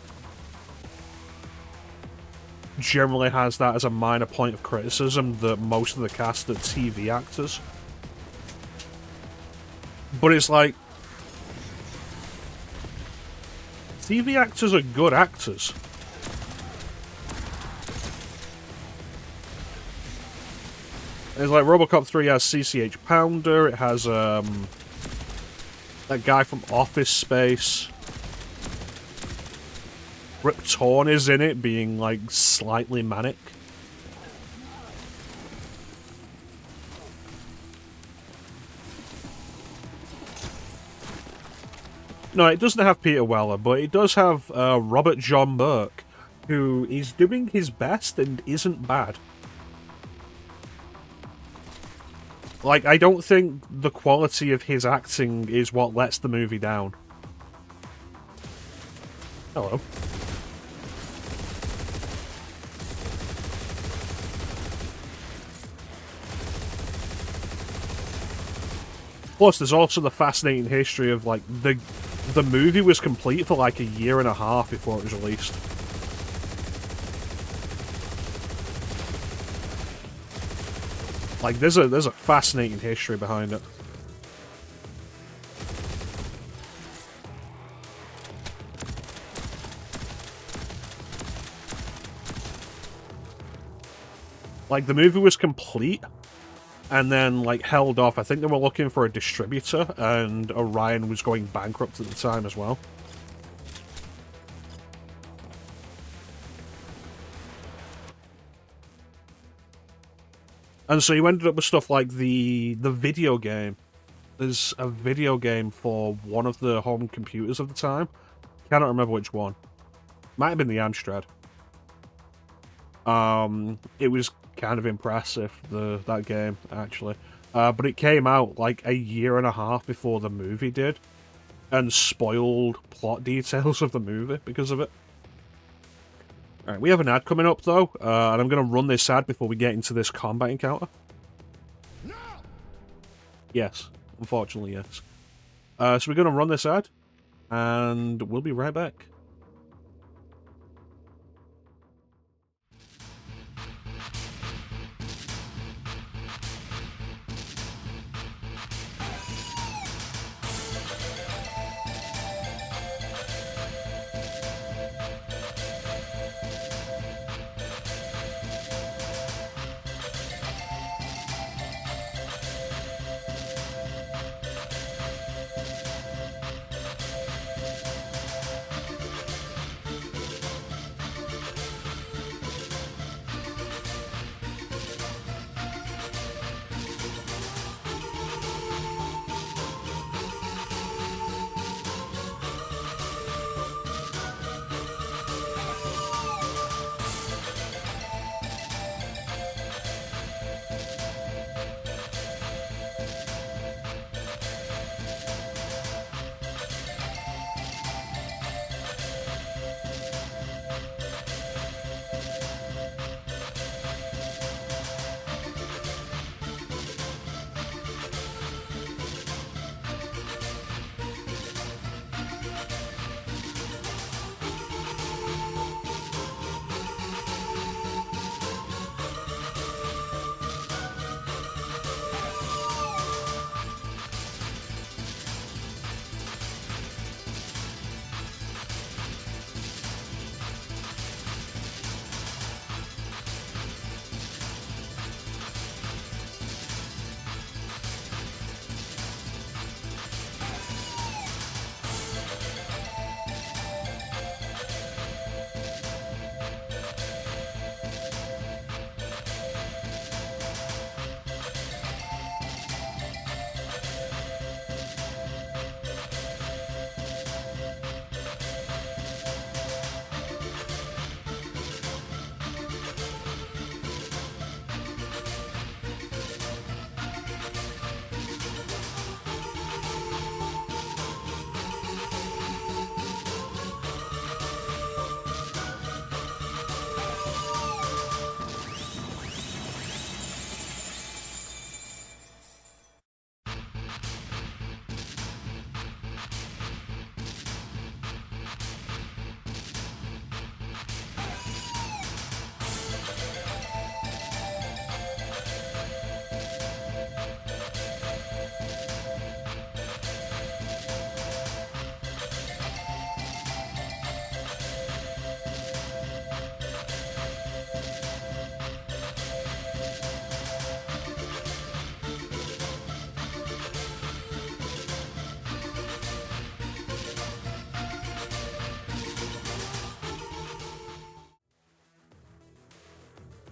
Generally has that as a minor point of criticism, that most of the cast are TV actors. But it's like... TV actors are good actors. It's like RoboCop 3 has CCH Pounder, it has that guy from Office Space. Rip Torn is in it, being like slightly manic. No, it doesn't have Peter Weller, but it does have Robert John Burke, who is doing his best and isn't bad. Like, I don't think the quality of his acting is what lets the movie down. Hello. Plus, there's also the fascinating history of, like, the movie was complete for, like, a year and a half before it was released. Like, there's a fascinating history behind it. Like, the movie was complete, and then, like, held off. I think they were looking for a distributor, and Orion was going bankrupt at the time as well. And so you ended up with stuff like the video game. There's a video game for one of the home computers of the time. Cannot remember which one. Might have been the Amstrad. It was kind of impressive, that game, actually. But it came out like a year and a half before the movie did, and spoiled plot details of the movie because of it. Alright, we have an ad coming up, though, and I'm going to run this ad before we get into this combat encounter. No! Yes, unfortunately, yes. So we're going to run this ad, and we'll be right back.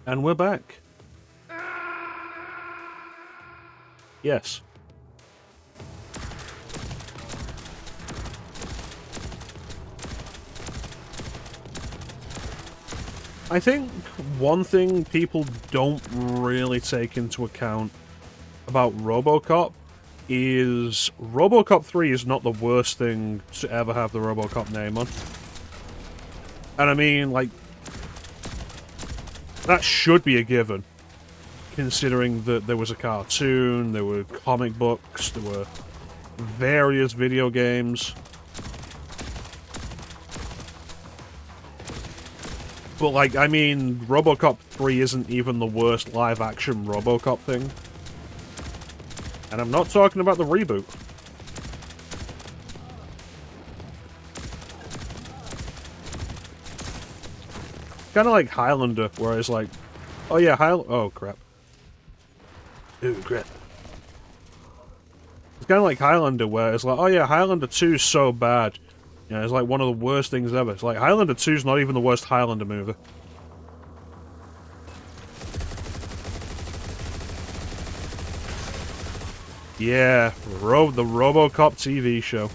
And we're back. Yes. I think one thing people don't really take into account about RoboCop is RoboCop 3 is not the worst thing to ever have the RoboCop name on. And I mean, like, that should be a given, considering that there was a cartoon, there were comic books, there were various video games. But, like, I mean, RoboCop 3 isn't even the worst live-action RoboCop thing. And I'm not talking about the reboot. Kind of like Highlander, where it's like, oh yeah, oh crap. Ooh, crap. It's kind of like Highlander, where it's like, oh yeah, Highlander 2 is so bad. You know, it's like one of the worst things ever. It's like, Highlander 2 is not even the worst Highlander movie. Yeah, the RoboCop TV show.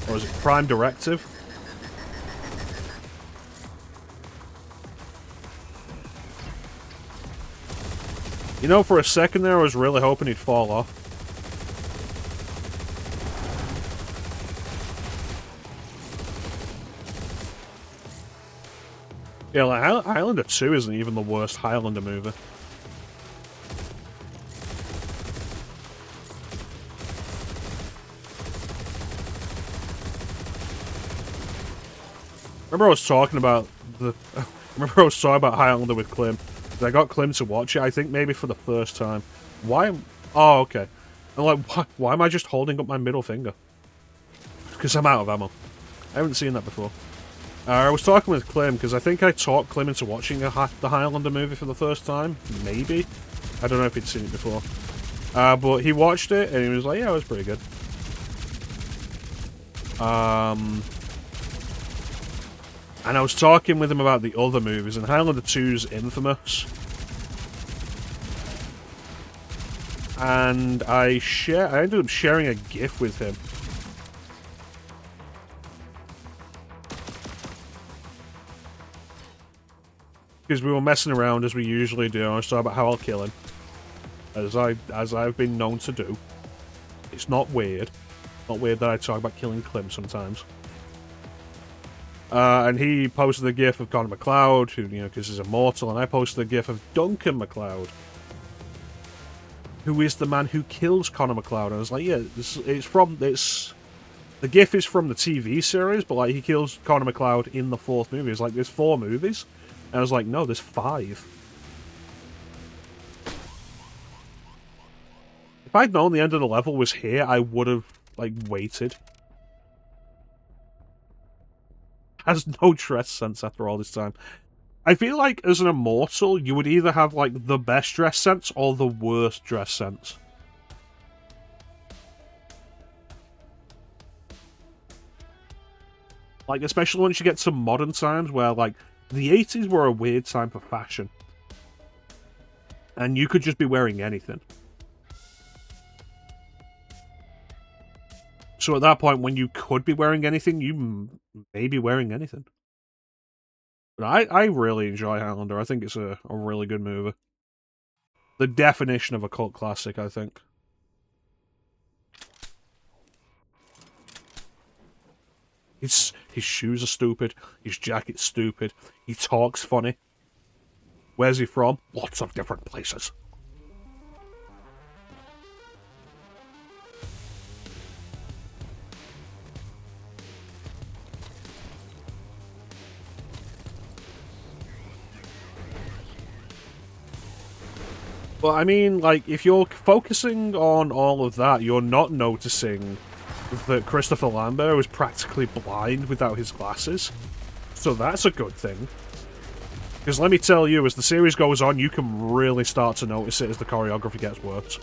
Or is it Prime Directive? You know, for a second there, I was really hoping he'd fall off. Yeah, like, Highlander 2 isn't even the worst Highlander movie. Remember I was talking about Highlander with Clem. I got Clem to watch it, I think maybe for the first time. Why? Oh, okay. I'm like, why am I just holding up my middle finger? Because I'm out of ammo. I haven't seen that before. I was talking with Clem, because I think I talked Clem into watching the Highlander movie for the first time. Maybe. I don't know if he'd seen it before. But he watched it, and he was like, yeah, it was pretty good. And I was talking with him about the other movies, and Highlander 2's infamous. And I ended up sharing a GIF with him. Because we were messing around as we usually do. I was talking about how I'll kill him. As I've been known to do. It's not weird. Not weird that I talk about killing Clem sometimes. And he posted a gif of Connor McLeod, who, you know, because he's immortal, and I posted a gif of Duncan McLeod, who is the man who kills Connor McLeod. And I was like, yeah, the gif is from the TV series, but like he kills Connor McLeod in the 4th movie. It's like, there's 4 movies? And I was like, no, there's 5. If I'd known the end of the level was here, I would have, like, waited. Has no dress sense after all this time. I feel like as an immortal, you would either have like the best dress sense or the worst dress sense. Like, especially once you get to modern times where like the 80s were a weird time for fashion. And you could just be wearing anything. So at that point, when you could be wearing anything, you may be wearing anything. But I really enjoy Highlander. I think it's a really good movie. The definition of a cult classic, I think. His shoes are stupid. His jacket's stupid. He talks funny. Where's he from? Lots of different places. But I mean, like, if you're focusing on all of that, you're not noticing that Christopher Lambert was practically blind without his glasses. So that's a good thing. Because let me tell you, as the series goes on, you can really start to notice it as the choreography gets worse.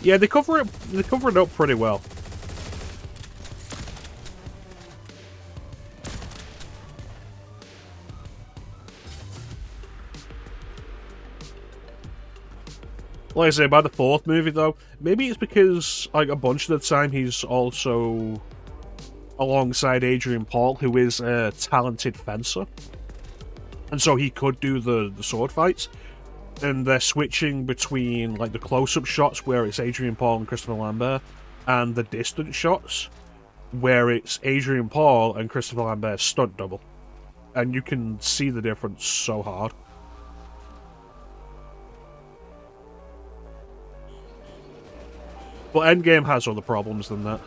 Yeah, they cover it. They cover it up pretty well. Like I say, by the fourth movie, though, maybe it's because, like, a bunch of the time he's also alongside Adrian Paul, who is a talented fencer. And so he could do the sword fights. And they're switching between, like, the close-up shots where it's Adrian Paul and Christopher Lambert, and the distant shots where it's Adrian Paul and Christopher Lambert's stunt double. And you can see the difference so hard. But Endgame has other problems than that.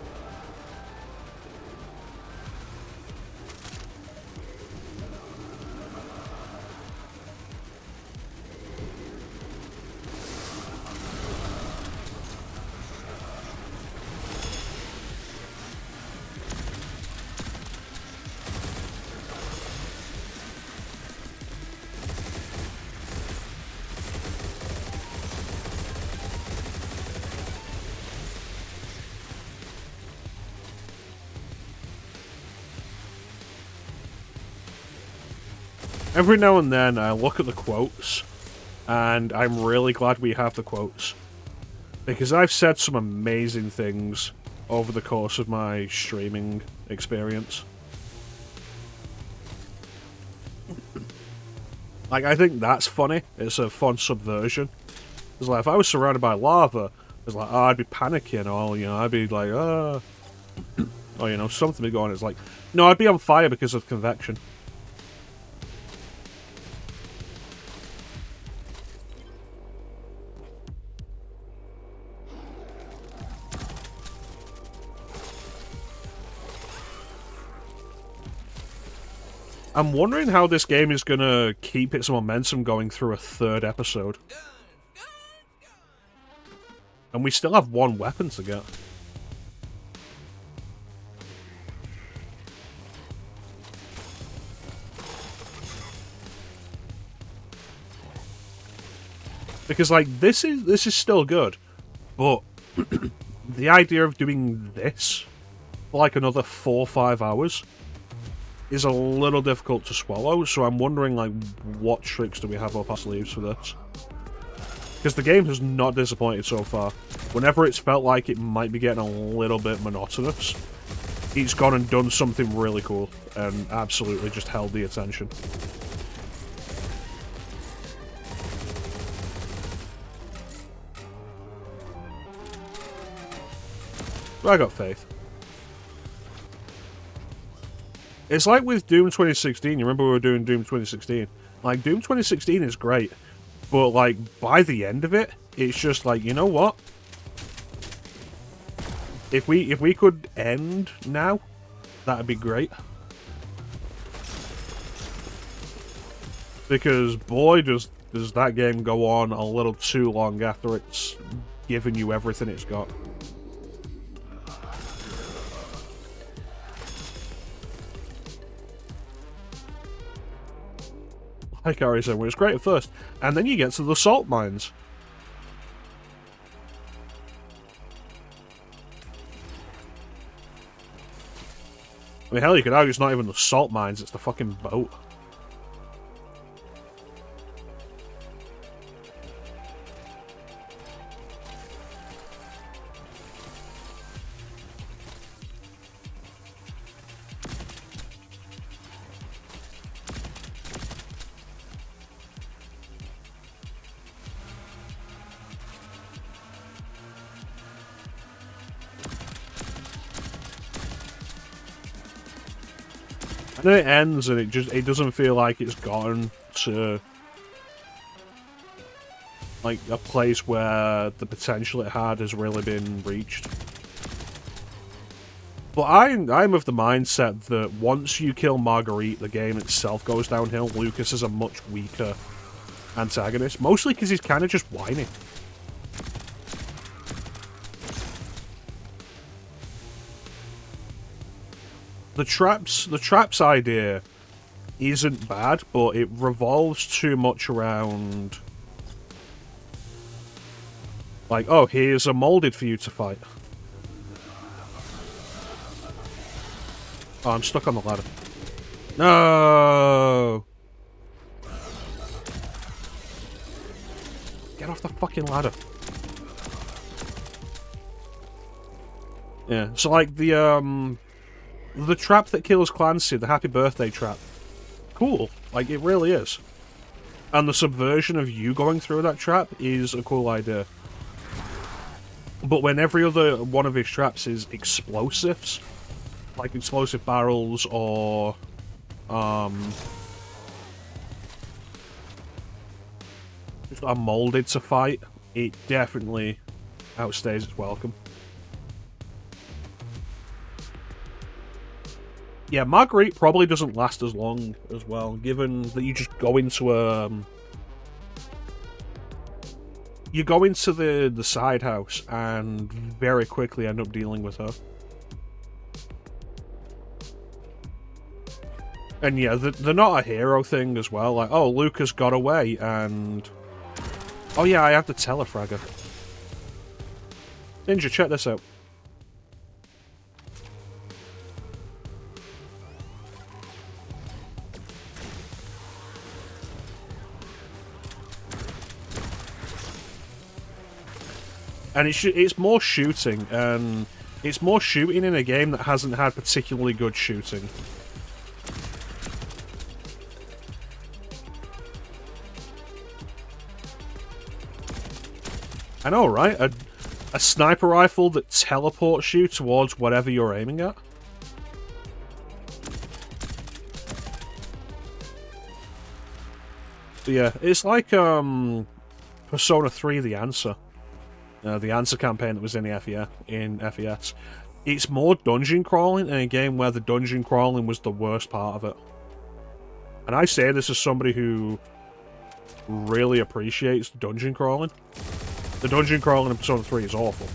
Every now and then I look at the quotes, and I'm really glad we have the quotes. Because I've said some amazing things over the course of my streaming experience. Like, I think that's funny. It's a fun subversion. It's like, if I was surrounded by lava, it's like, oh, I'd be panicking, or, you know, I'd be like, oh. Or, you know, something would be going on. It's like, no, I'd be on fire because of convection. I'm wondering how this game is gonna keep its momentum going through a third episode. And we still have one weapon to get. Because, like, this is still good, but the idea of doing this for like another 4 or 5 hours is a little difficult to swallow, so I'm wondering, like, what tricks do we have up our sleeves for this? Because the game has not disappointed so far. Whenever it's felt like it might be getting a little bit monotonous, it's gone and done something really cool, and absolutely just held the attention. I got faith. It's like with Doom 2016, you remember we were doing Doom 2016? Like, Doom 2016 is great, but, like, by the end of it, it's just like, you know what? If we could end now, that'd be great. Because, boy, does that game go on a little too long after it's given you everything it's got. Like Ari said, well, it's great at first, and then you get to the salt mines. I mean, hell, you could argue it's not even the salt mines, it's the fucking boat. And then it ends, and it doesn't feel like it's gotten to, like, a place where the potential it had has really been reached. But I'm of the mindset that once you kill Marguerite, the game itself goes downhill. Lucas is a much weaker antagonist, mostly because he's kind of just whiny. The traps idea isn't bad, but it revolves too much around Like, oh, here's a molded for you to fight. Oh, I'm stuck on the ladder. No! Get off the fucking ladder. Yeah, so like the trap that kills Clancy, the happy birthday trap. Cool. Like, it really is. And the subversion of you going through that trap is a cool idea. But when every other one of his traps is explosives, like explosive barrels or just are molded to fight, it definitely outstays its welcome. Yeah, Marguerite probably doesn't last as long as well, given that you just go into you go into the side house and very quickly end up dealing with her. And yeah, they're not a hero thing as well. Like, oh, Lucas got away, and oh yeah, I have the telefragger. Ninja, check this out. And it's more shooting, and it's more shooting in a game that hasn't had particularly good shooting. I know, right? A sniper rifle that teleports you towards whatever you're aiming at. But yeah, it's like Persona 3 The Answer. The Answer campaign that was in the FES. It's more dungeon crawling in a game where the dungeon crawling was the worst part of it. And I say this as somebody who really appreciates dungeon crawling. The dungeon crawling in Persona 3 is awful.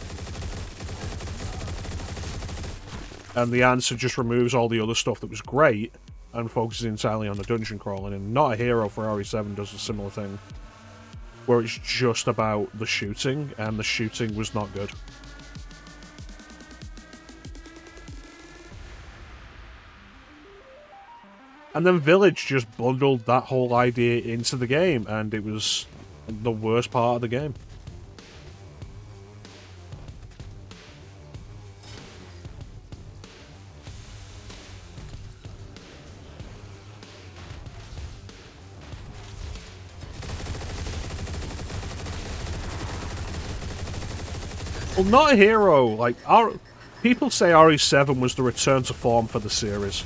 And The Answer just removes all the other stuff that was great and focuses entirely on the dungeon crawling. And Not a Hero for RE7 does a similar thing, where it's just about the shooting, and the shooting was not good. And then Village just bundled that whole idea into the game, and it was the worst part of the game. Well, Not a Hero, like, people say RE7 was the return to form for the series.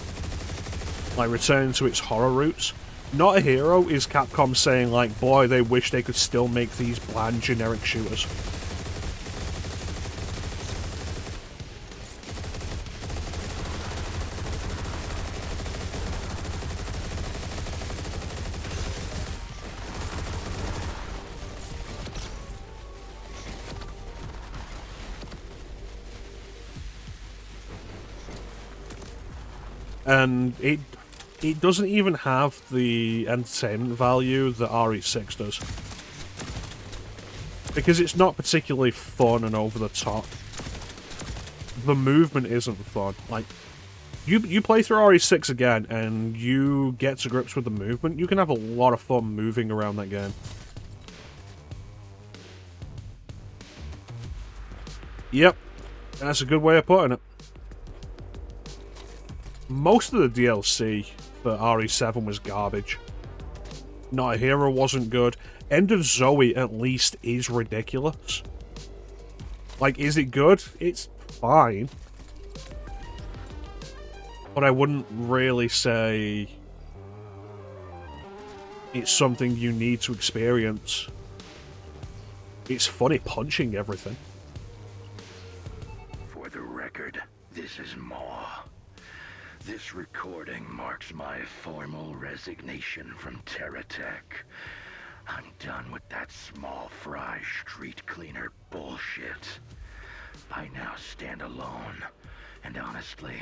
Like, returning to its horror roots. Not a Hero is Capcom saying, like, boy, they wish they could still make these bland, generic shooters. And it doesn't even have the entertainment value that RE6 does. Because it's not particularly fun and over the top. The movement isn't fun. Like, you play through RE6 again and you get to grips with the movement, you can have a lot of fun moving around that game. Yep, that's a good way of putting it. Most of the DLC for RE7 was garbage. Not a Hero wasn't good. End of Zoe, at least, is ridiculous. Like, is it good? It's fine. But I wouldn't really say it's something you need to experience. It's funny punching everything. For the record, this is more. This recording marks my formal resignation from TerraTech. I'm done with that small fry street cleaner bullshit. I now stand alone, and honestly,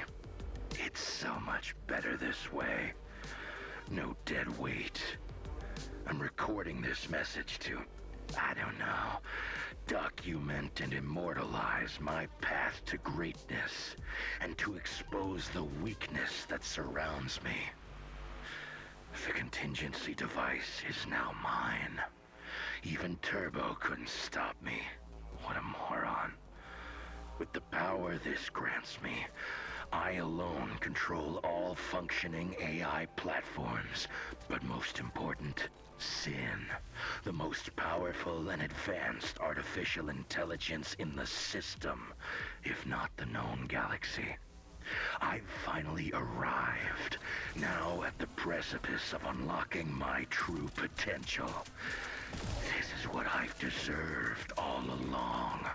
it's so much better this way. No dead weight. I'm recording this message to I don't know, document and immortalize my path to greatness, and to expose the weakness that surrounds me. The contingency device is now mine. Even Turbo couldn't stop me. What a moron. With the power this grants me, I alone control all functioning AI platforms, but most important, Sin, the most powerful and advanced artificial intelligence in the system, if not the known galaxy. I've finally arrived, now at the precipice of unlocking my true potential. This is what I've deserved all along.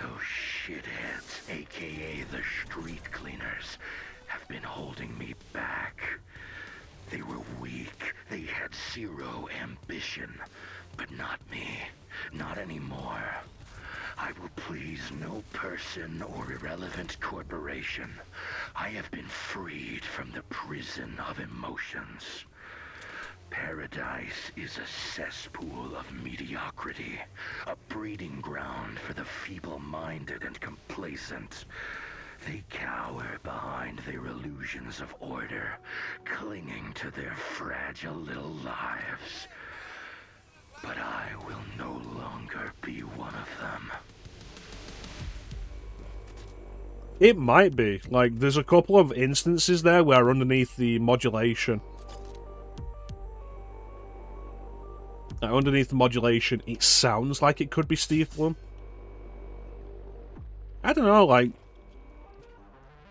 Those shitheads, aka the street cleaners, have been holding me back. They were weak, they had zero ambition, but not me, not anymore. I will please no person or irrelevant corporation. I have been freed from the prison of emotions. Paradise is a cesspool of mediocrity, a breeding ground for the feeble-minded and complacent. They cower behind their illusions of order, clinging to their fragile little lives. But I will no longer be one of them. It might be. Like, there's a couple of instances there where underneath the modulation... it sounds like it could be Steve Blum. I don't know, like...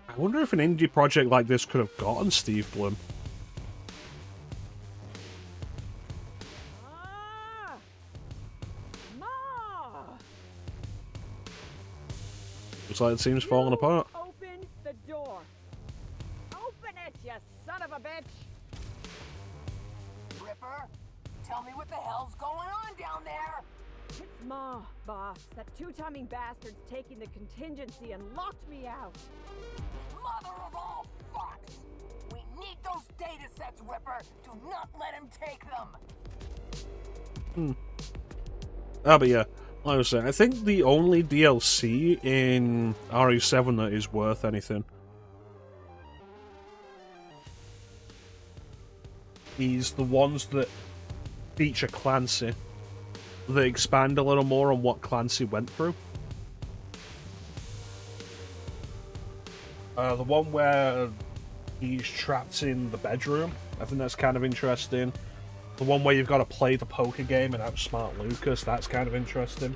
I wonder if an indie project like this could have gotten Steve Blum. Looks like the team's falling apart. Open the door. Open it, you son of a bitch. Ripper, tell me what the hell's going on down there. It's Ma, boss. That two-timing bastard's taking the contingency and locked me out. Mother of all fucks! We need those data sets, Ripper. Do not let him take them. But yeah, like I was saying, I think the only DLC in RE7 that is worth anything is the ones that feature Clancy, that expand a little more on what Clancy went through. The one where he's trapped in the bedroom, I think that's kind of interesting. The one where you've got to play the poker game and outsmart Lucas, that's kind of interesting.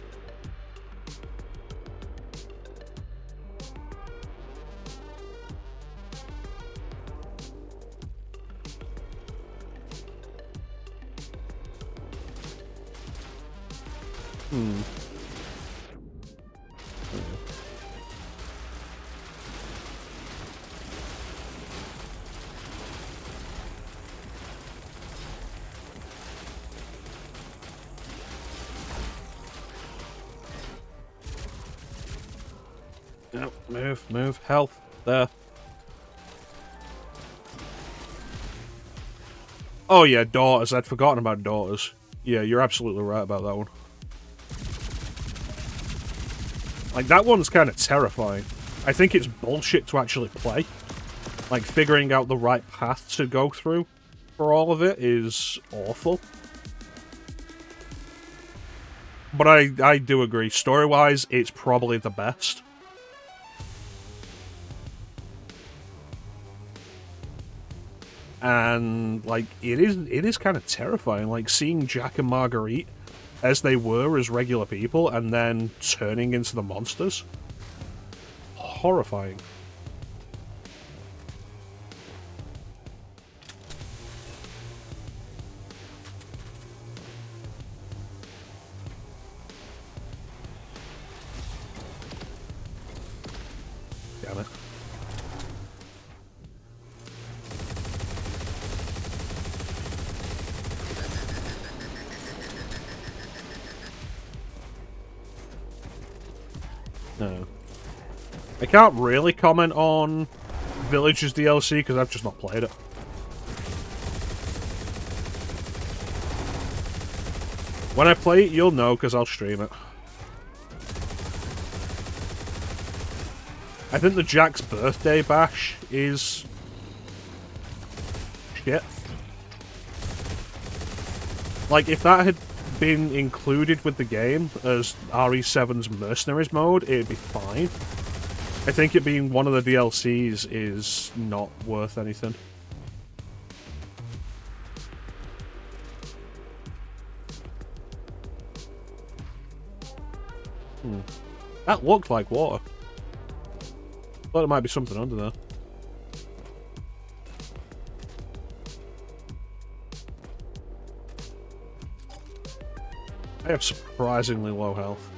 Move, health, there. Oh yeah, daughters, I'd forgotten about daughters. Yeah, you're absolutely right about that one. Like, that one's kind of terrifying. I think it's bullshit to actually play. Like, figuring out the right path to go through for all of it is awful. But I do agree, story-wise, it's probably the best. And, like, it is kind of terrifying, like, seeing Jack and Marguerite as they were as regular people, and then turning into the monsters. Horrifying. Damn it. No. I can't really comment on Village's DLC because I've just not played it. When I play it, you'll know, because I'll stream it. I think the Jack's birthday bash is... shit. Like, if that had been included with the game as RE7's Mercenaries mode, it'd be fine. I think it being one of the DLCs is not worth anything. That looked like water. Thought there might be something under there. I have surprisingly low health.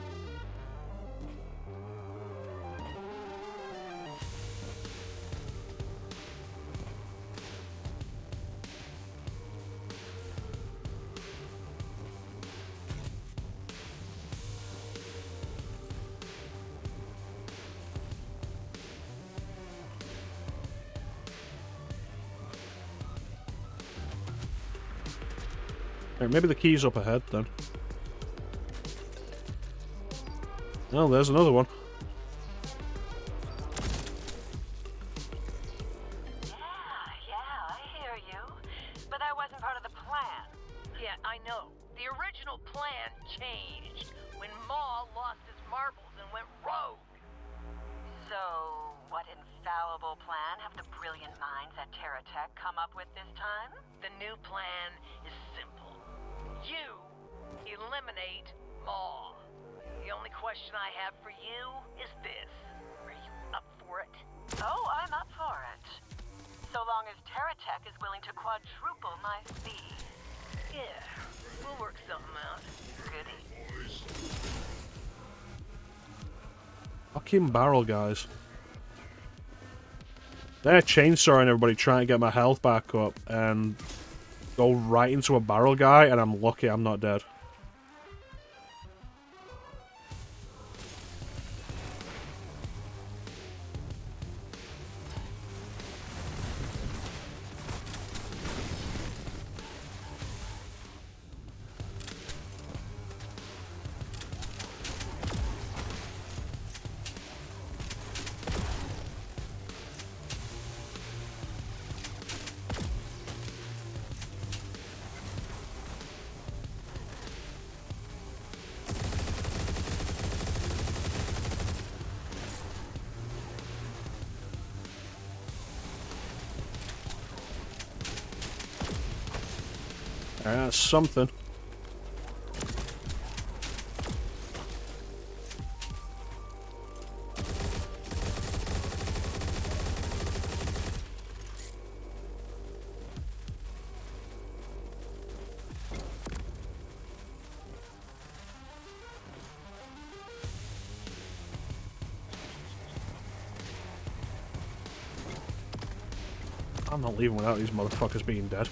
Right, maybe the key's up ahead then. Oh, there's another one. Yeah, I hear you. But that wasn't part of the plan. Yeah, I know. The original plan changed when Maul lost his marbles and went rogue. So, what infallible plan have the brilliant minds at TerraTech come up with this time? The new plan is simple. You eliminate Maul. The only question I have for you is this. Are you up for it? Oh, I'm up for it. So long as TerraTech is willing to quadruple my fee. Yeah, we'll work something out. Goody. Fucking barrel guys. They're chainsawing everybody trying to get my health back up and go right into a barrel guy, and I'm lucky I'm not dead. Alright, that's something. I'm not leaving without these motherfuckers being dead.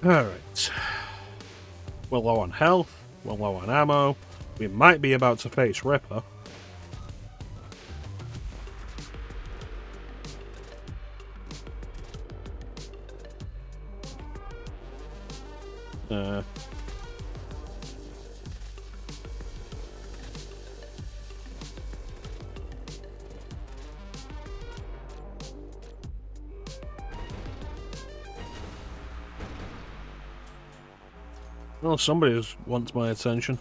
Alright. We're low on health, we're low on ammo, we might be about to face Ripper. Well, somebody just wants my attention.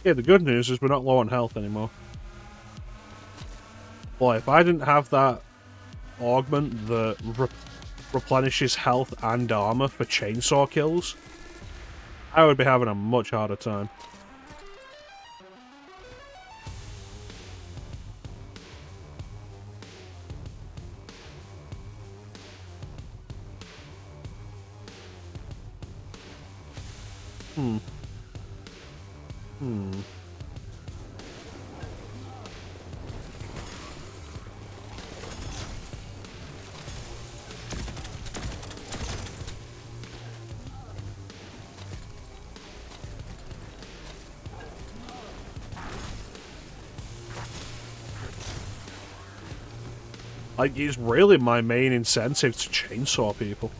Yeah, the good news is we're not low on health anymore. Boy, if I didn't have that augment that replenishes health and armor for chainsaw kills, I would be having a much harder time. Hmm. Like, it's really my main incentive to chainsaw people.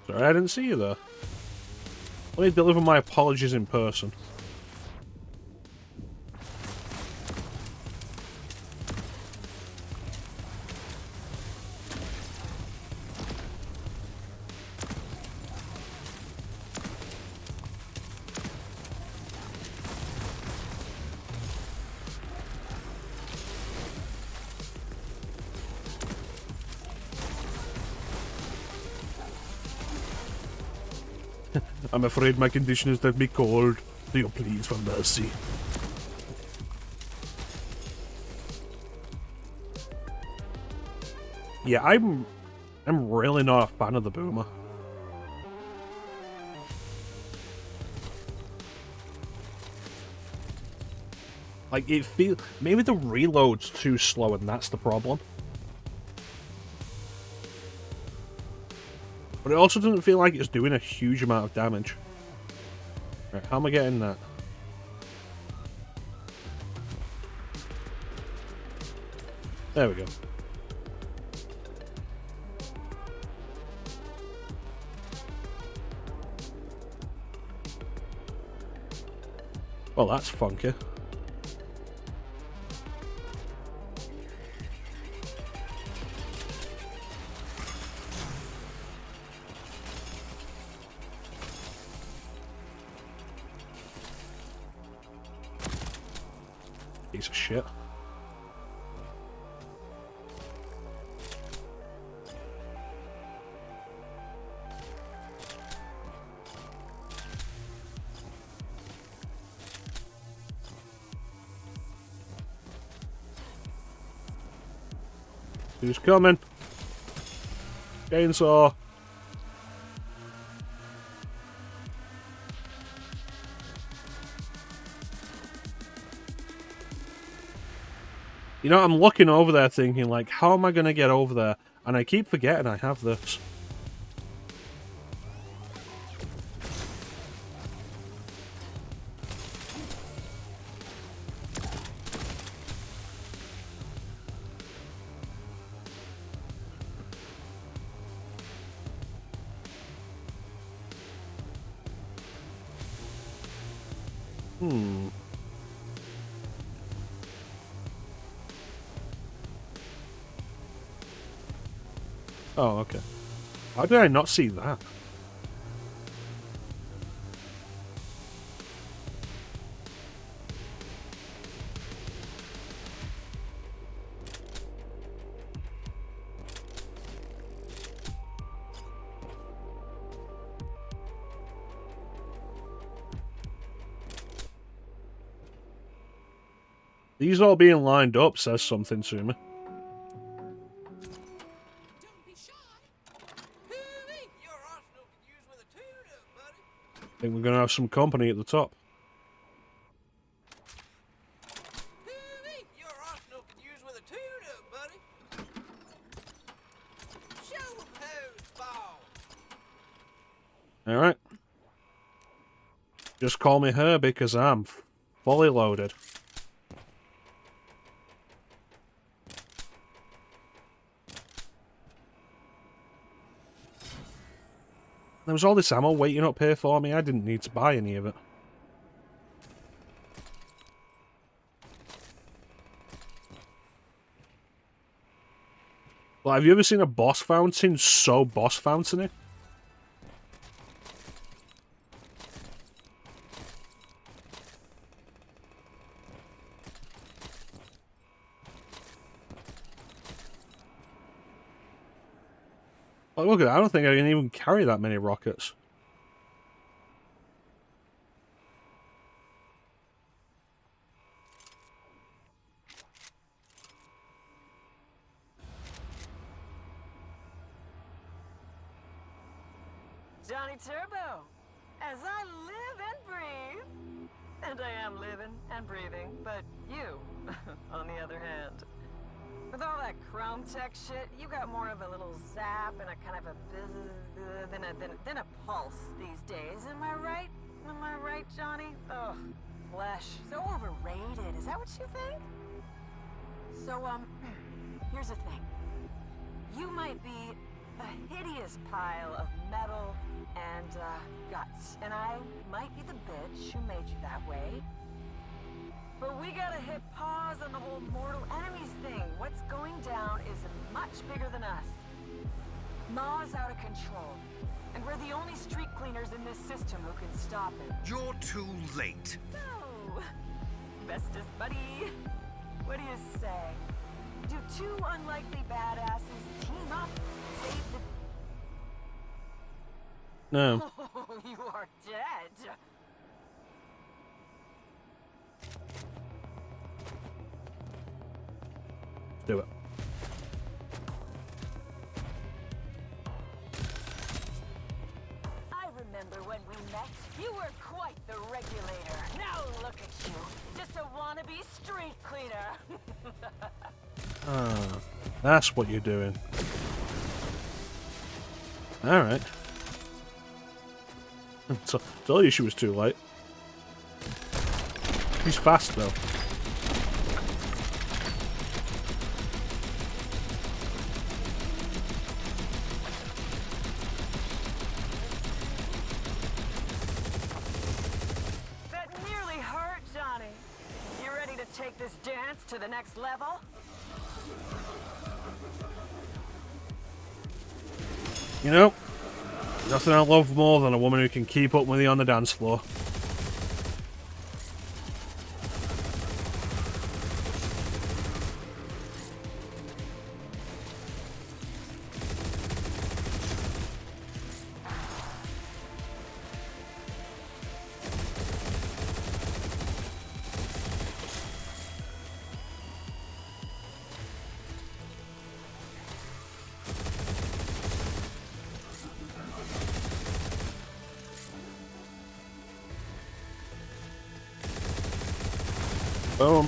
Sorry, I didn't see you there. Let me deliver my apologies in person. I'm afraid my condition is let me cold. Do you please for mercy? Yeah, I'm really not a fan of the boomer. Like, it feels... Maybe the reload's too slow and that's the problem. But it also doesn't feel like it's doing a huge amount of damage. Right, how am I getting that? There we go. Well, that's funky. Piece of shit. Who's coming? Chainsaw. You know, I'm looking over there thinking, like, how am I going to get over there? And I keep forgetting I have this. Oh, okay. How did I not see that? These all being lined up says something to me. I think we're going to have some company at the top. Alright. Just call me her because I'm fully loaded. There was all this ammo waiting up here for me. I didn't need to buy any of it. Well, have you ever seen a boss fountain so boss fountainy? Oh, look at that. I don't think I can even carry that many rockets. Johnny Turbo, as I live and breathe. And I am living and breathing, but you, on the other hand. With all that chrome tech shit, you got more of a little zap and a kind of a than a pulse these days. Am I right? Am I right, Johnny? Ugh, flesh. So overrated. Is that what you think? So, here's the thing. You might be a hideous pile of metal and, guts. And I might be the bitch who made you that way. But we gotta hit pause on the whole mortal enemies thing. What's going down is much bigger than us. Maw's out of control. And we're the only street cleaners in this system who can stop it. You're too late. So, bestest buddy, what do you say? Do two unlikely badasses team up and save the... No. Oh, you are dead. Do it. I remember when we met. You were quite the regulator. Now look at you. Just a wannabe street cleaner. Ah, that's what you're doing. Alright. Told you she was too late. She's fast though. That nearly hurt, Johnny. You ready to take this dance to the next level? You know, nothing I love more than a woman who can keep up with you on the dance floor. Boom.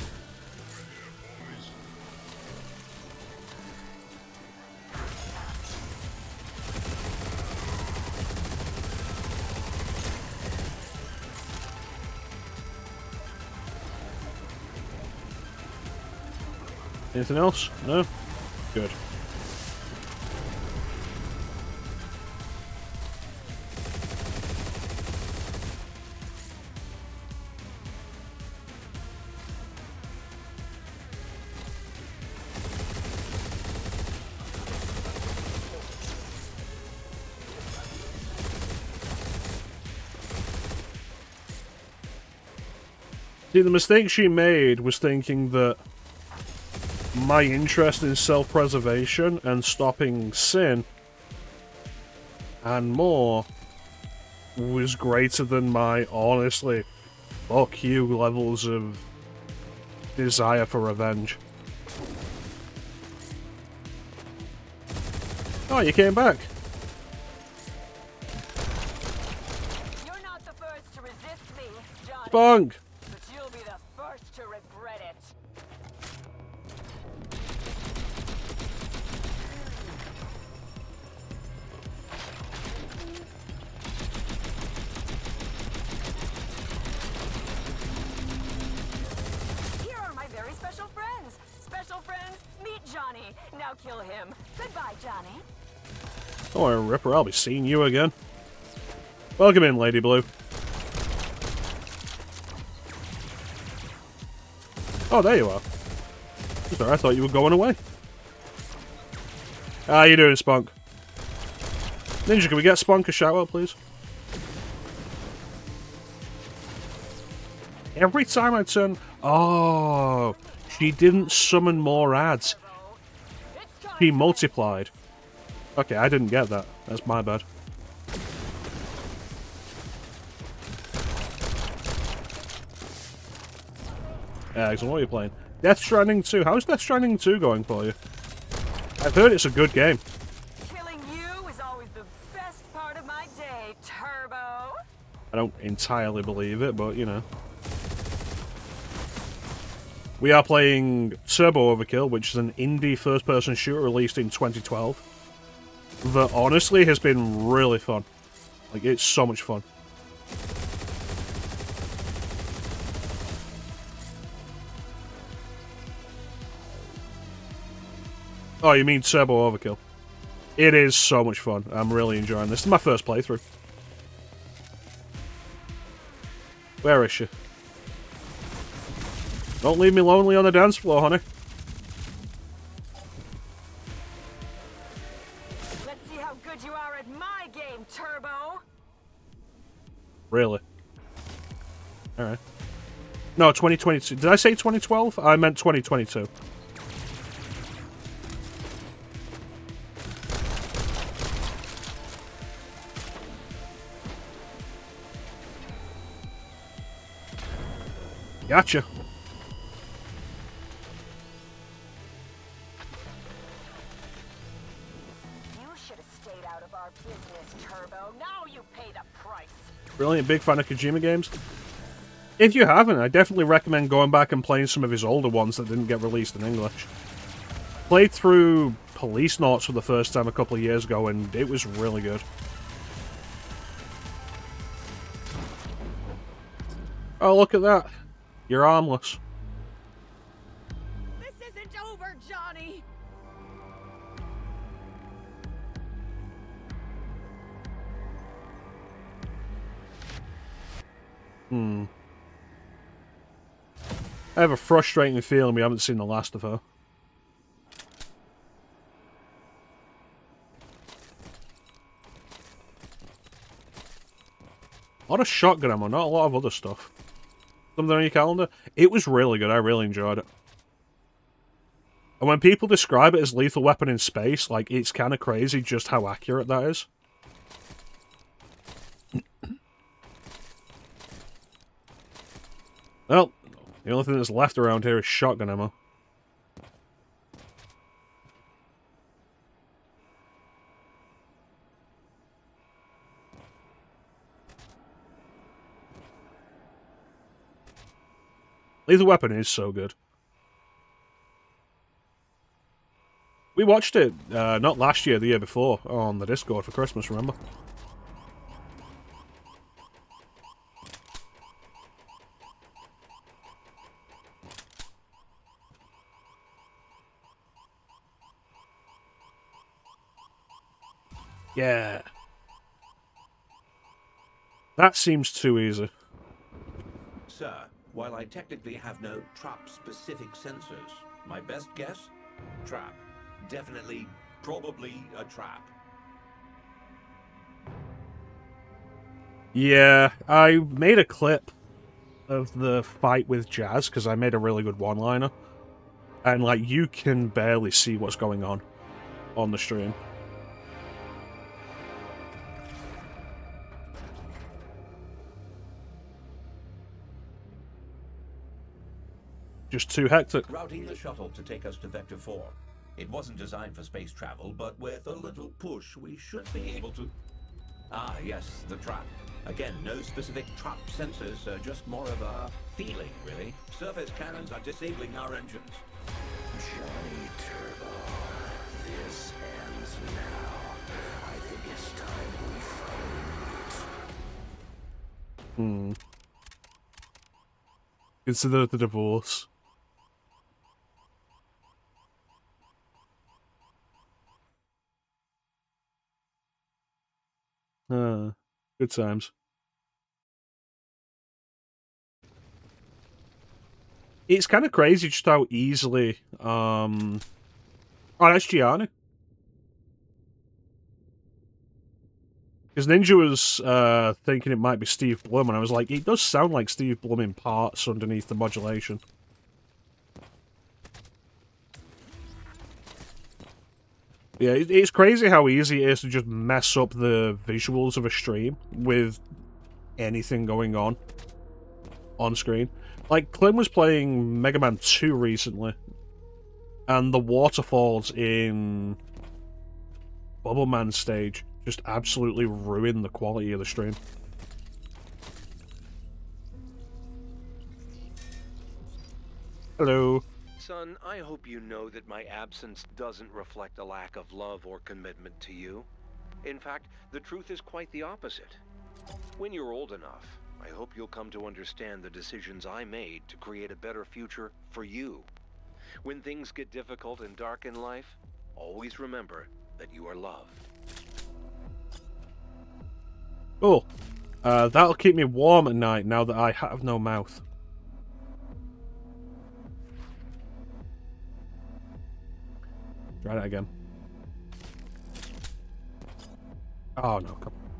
Anything else? No? Good. See, the mistake she made was thinking that my interest in self-preservation and stopping sin and more was greater than my, honestly, fuck you levels of desire for revenge. Oh, you came back. You're not the first to resist me, Johnny. Bung! But you'll be the first to regret it. Here are my very special friends. Special friends, meet Johnny. Now kill him. Goodbye, Johnny. Don't worry, Ripper, I'll be seeing you again. Welcome in, Lady Blue. Oh, there you are. Sorry, I thought you were going away. How you doing, Spunk? Ninja, can we get Spunk a shout-out, please? Every time I turn... Oh, she didn't summon more ads. She multiplied. Okay, I didn't get that. That's my bad. Excellent, what are you playing? Death Stranding 2. How's Death Stranding 2 going for you? I've heard it's a good game. Killing you is always the best part of my day, Turbo. I don't entirely believe it, but, you know. We are playing Turbo Overkill, which is an indie first-person shooter released in 2012. That honestly has been really fun. Like, it's so much fun. Oh, you mean Turbo Overkill? It is so much fun. I'm really enjoying this. This is my first playthrough. Where is she? Don't leave me lonely on the dance floor, honey. Let's see how good you are at my game, Turbo. Really? Alright. No, 2022. Did I say 2012? I meant 2022. Gotcha. You should have stayed out of our business, Turbo. Now you pay the price. Brilliant, big fan of Kojima games. If you haven't, I definitely recommend going back and playing some of his older ones that didn't get released in English. Played through Police Notes for the first time a couple of years ago, and it was really good. Oh, look at that. You're armless. This isn't over, Johnny. I have a frustrating feeling we haven't seen the last of her. A lot of shotgun ammo, not a lot of other stuff. Something on your calendar? It was really good, I really enjoyed it. And when people describe it as Lethal Weapon in space, like, it's kind of crazy just how accurate that is. Well, the only thing that's left around here is shotgun ammo. Lethal Weapon is so good. We watched it, not last year, the year before, on the Discord for Christmas, remember? Yeah. That seems too easy. Sir, while I technically have no trap-specific sensors, my best guess? Trap. Definitely, probably a trap. Yeah, I made a clip of the fight with Jazz, because I made a really good one-liner. And, like, you can barely see what's going on the stream. Just too hectic. Routing the shuttle to take us to Vector 4. It wasn't designed for space travel, but with a little push, we should be able to... Ah, yes, the trap. Again, no specific trap sensors, just more of a feeling, really. Surface cannons are disabling our engines. Johnny Turbo, this ends now. I think it's time we finally meet. Consider the divorce. Good Good times. It's kind of crazy just how easily, oh, that's Gianni. Because Ninja was thinking it might be Steve Blum, and I was like, it does sound like Steve Blum in parts underneath the modulation. Yeah, it's crazy how easy it is to just mess up the visuals of a stream with anything going on screen. Like, Clem was playing Mega Man 2 recently, and the waterfalls in Bubble Man stage just absolutely ruin the quality of the stream. Hello. Son, I hope you know that my absence doesn't reflect a lack of love or commitment to you. In fact, the truth is quite the opposite. When you're old enough, I hope you'll come to understand the decisions I made to create a better future for you. When things get difficult and dark in life, always remember that you are loved. Cool. That'll keep me warm at night now that I have no mouth. Try that again. Oh no, come on.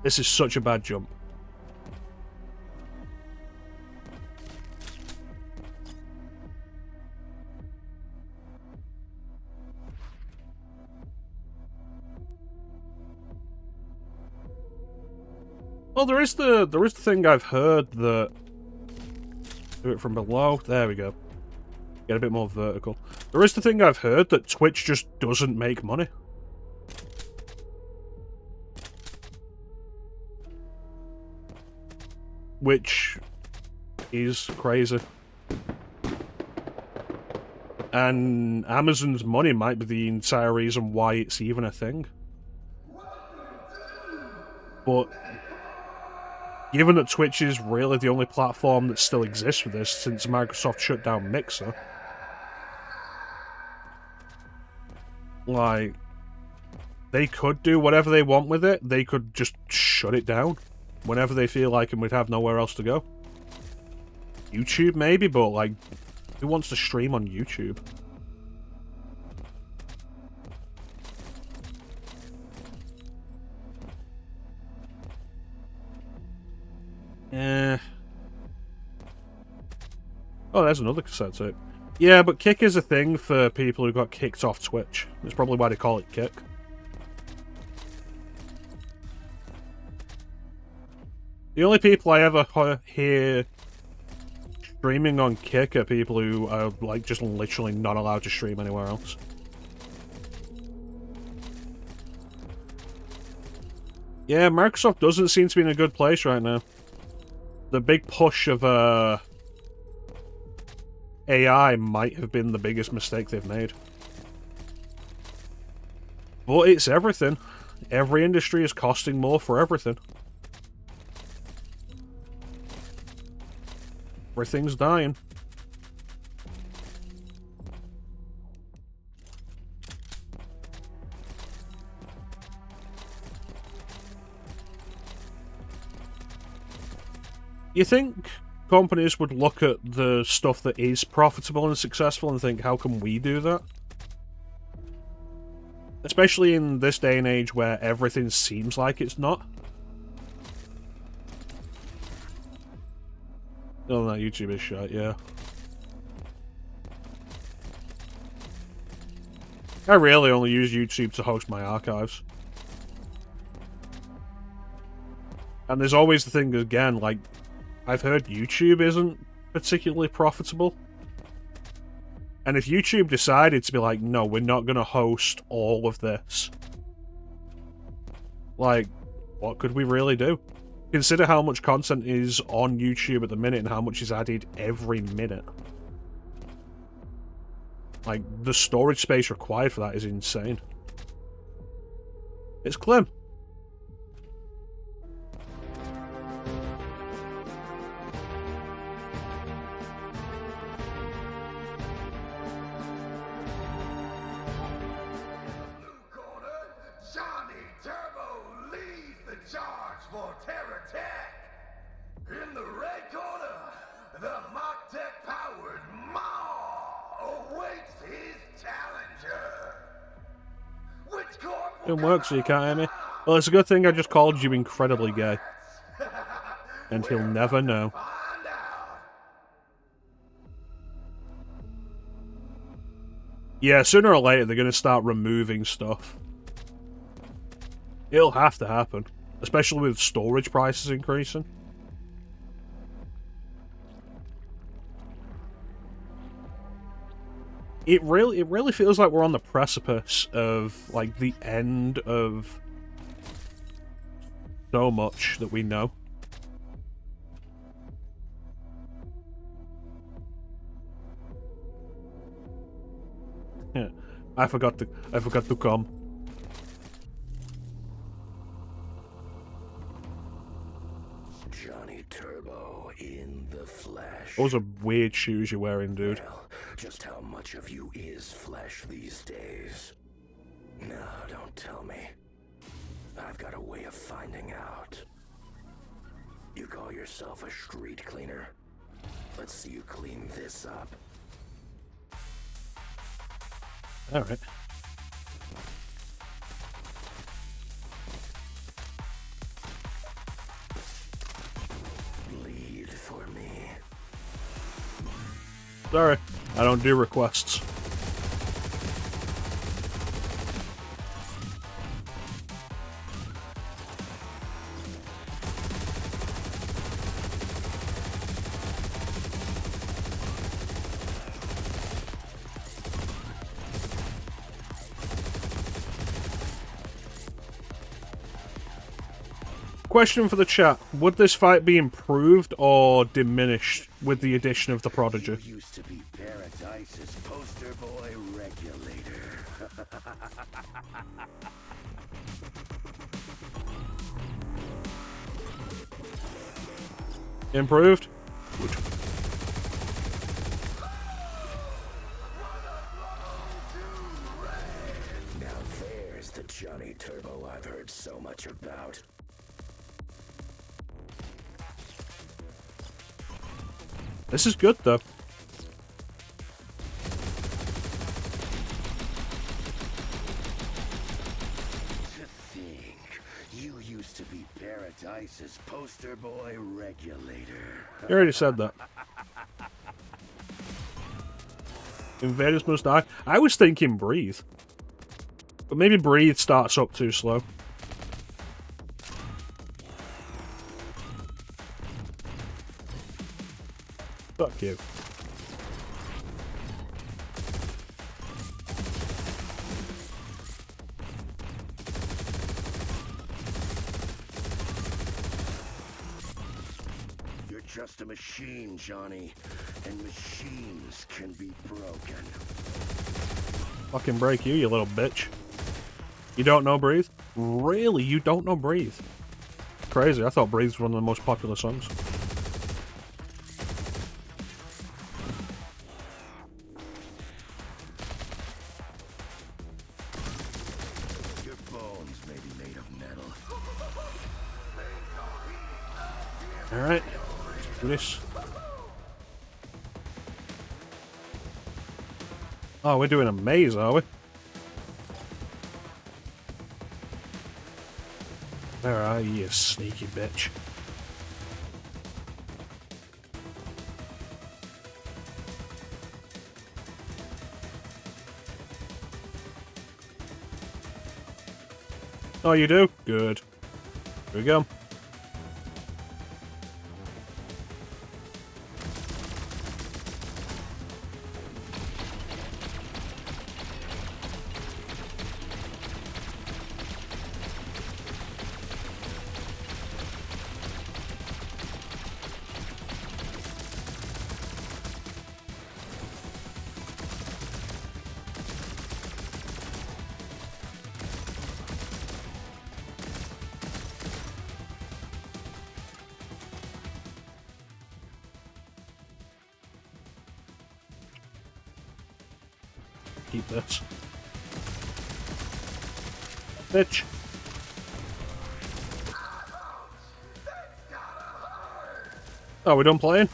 This is such a bad jump. Well, there is the thing I've heard that do it from below. There we go. Get a bit more vertical. There is the thing I've heard that Twitch just doesn't make money. Which is crazy. And Amazon's money might be the entire reason why it's even a thing. But given that Twitch is really the only platform that still exists for this since Microsoft shut down Mixer, like, they could do whatever they want with it. They could just shut it down whenever they feel like, and we'd have nowhere else to go. YouTube maybe, but like, who wants to stream on YouTube? Oh, there's another cassette tape. Yeah, but Kick is a thing for people who got kicked off Twitch. That's probably why they call it Kick. The only people I ever hear streaming on Kick are people who are, like, just literally not allowed to stream anywhere else. Yeah, Microsoft doesn't seem to be in a good place right now. The big push of, AI might have been the biggest mistake they've made. But it's everything. Every industry is costing more for everything. Everything's dying. You think companies would look at the stuff that is profitable and successful and think, how can we do that? Especially in this day and age where everything seems like it's not. Oh, that YouTube is shit, yeah. I really only use YouTube to host my archives. And there's always the thing, again, like, I've heard YouTube isn't particularly profitable. And if YouTube decided to be like, no, we're not going to host all of this, like, what could we really do? Consider how much content is on YouTube at the minute and how much is added every minute. Like, the storage space required for that is insane. It's Clem. Johnny Turbo leads the charge. Didn't work, so you can't hear me. Well, it's a good thing I just called you incredibly gay. And he'll never know. Yeah, sooner or later they're going to start removing stuff. It'll have to happen. Especially with storage prices increasing. It really feels like we're on the precipice of, like, the end of so much that we know. Yeah, I forgot to come. Johnny Turbo in the flesh. Those are weird shoes you're wearing, dude. Well, just how much of you is flesh these days? No, don't tell me. I've got a way of finding out. You call yourself a street cleaner? Let's see you clean this up. Alright. Bleed for me. Sorry, I don't do requests. Question for the chat. Would this fight be improved or diminished with the addition of the Prodigy? You used to be Paradise's poster boy regulator. Improved? Good. Now there's the Johnny Turbo I've heard so much about. This is good, though. To think, you used to be Paradise's poster boy regulator. You already said that. Invaders must die. I was thinking breathe. But maybe breathe starts up too slow. Fuck you. You're just a machine, Johnny. And machines can be broken. Fucking break you, you little bitch. You don't know Breathe? Really? You don't know Breathe? Crazy, I thought Breathe was one of the most popular songs. Your bones may be made of metal. Alright, let's do this. Oh, we're doing a maze, are we? Where are you, you sneaky bitch? Oh, you do? Good. Here we go. Keep this. Bitch. Oh, we're done playing?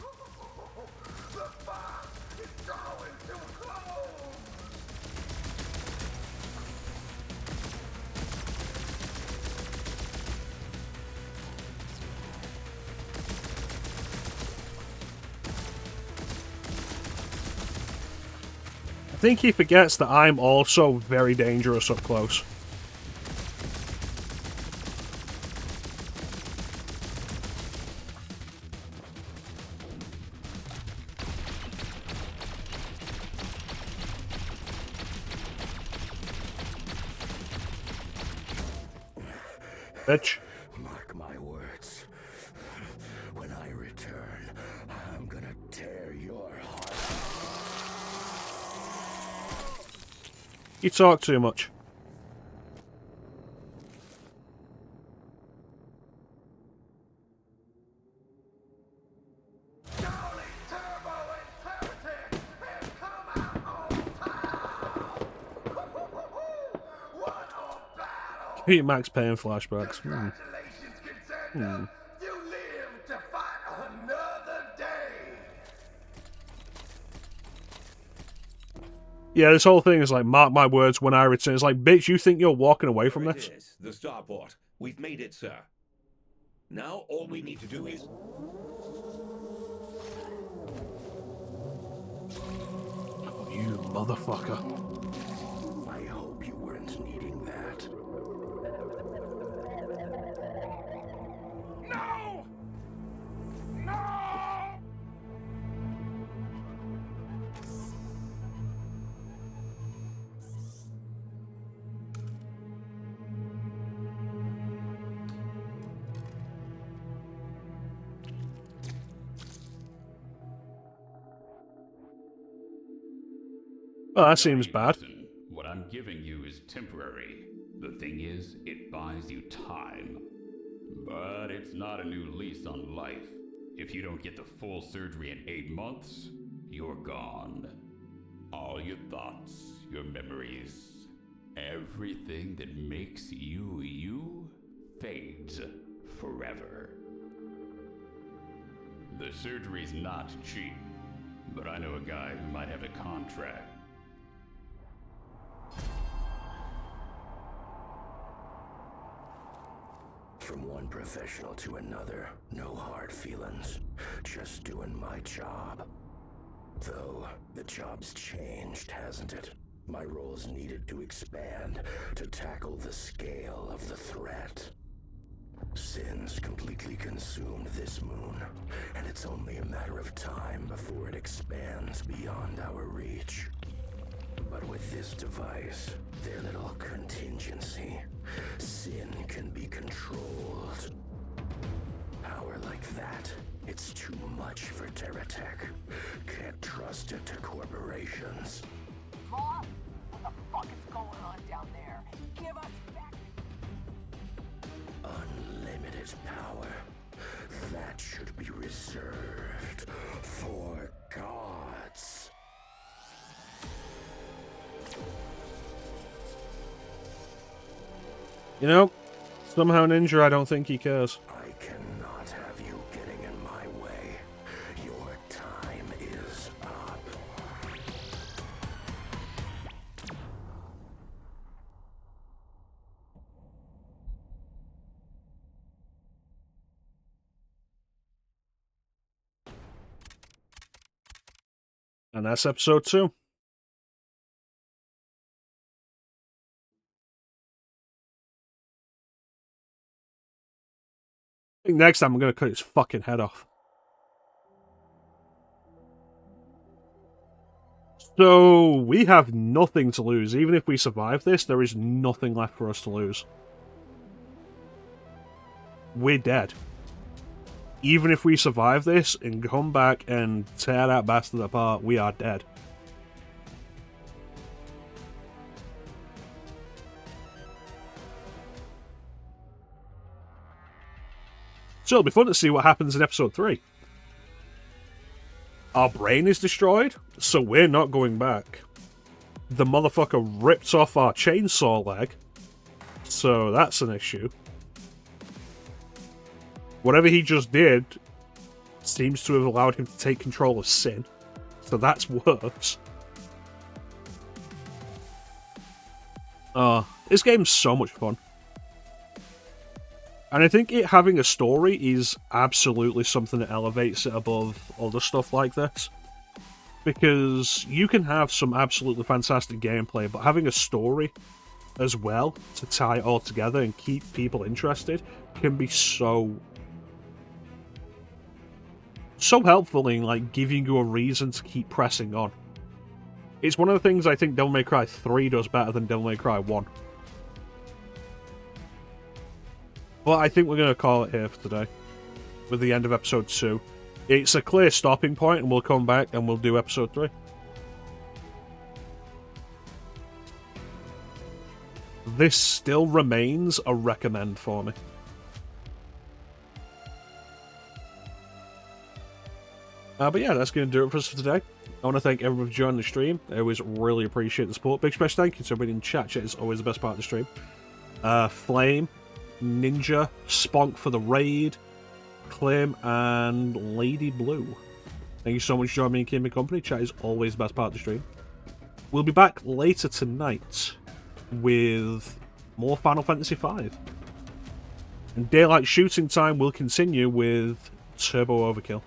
think he forgets that I'm also very dangerous up close. Bitch. Mark my words. When I return, I'm gonna tear your heart. You talk too much. Max Payne flashbacks. You live to fight another day. Yeah, this whole thing is like, mark my words, when I return. It's like, bitch, you think you're walking away from There this? it is, the starport. We've made it, sir. Now all we need to do is... Oh, you motherfucker. I hope you weren't needing that. No! No! Well, that seems bad. Listen, what I'm giving you is temporary. The thing is, it buys you time. But it's not a new lease on life. If you don't get the full surgery in 8 months, you're gone. All your thoughts, your memories, everything that makes you you fades forever. The surgery's not cheap, but I know a guy who might have a contract. From one professional to another, no hard feelings. Just doing my job. Though, the job's changed, hasn't it? My role's needed to expand, to tackle the scale of the threat. Sin's completely consumed this moon, and it's only a matter of time before it expands beyond our reach. But with this device, their little contingency, Sin can be controlled. Power like that, it's too much for Terratech. Can't trust it to corporations. Mom, what the fuck is going on down there? Give us back. Unlimited power. That should be reserved for gods. You know, somehow Ninja, I don't think he cares. I cannot have you getting in my way. Your time is up. And that's episode 2. I think next time I'm going to cut his fucking head off. So, we have nothing to lose. Even if we survive this, there is nothing left for us to lose. We're dead. Even if we survive this and come back and tear that bastard apart, we are dead. So it'll be fun to see what happens in episode 3. Our brain is destroyed, so we're not going back. The motherfucker ripped off our chainsaw leg, so that's an issue. Whatever he just did seems to have allowed him to take control of Sin, so that's worse. This game's so much fun. And I think it having a story is absolutely something that elevates it above other stuff like this. Because you can have some absolutely fantastic gameplay, but having a story as well to tie it all together and keep people interested can be so helpful in like giving you a reason to keep pressing on. It's one of the things I think Devil May Cry 3 does better than Devil May Cry 1. But I think we're going to call it here for today, with the end of episode 2. It's a clear stopping point, and we'll come back and we'll do episode 3. This still remains a recommend for me. But yeah, that's going to do it for us for today. I want to thank everyone for joining the stream. I always really appreciate the support. Big special thank you to everybody in chat. Chat is always the best part of the stream. Flame, Ninja, Spunk for the raid, Clem, and Lady Blue. Thank you so much for joining me and keeping me company. Chat is always the best part of the stream. We'll be back later tonight with more Final Fantasy V. And Daylight Shooting Time will continue with Turbo Overkill.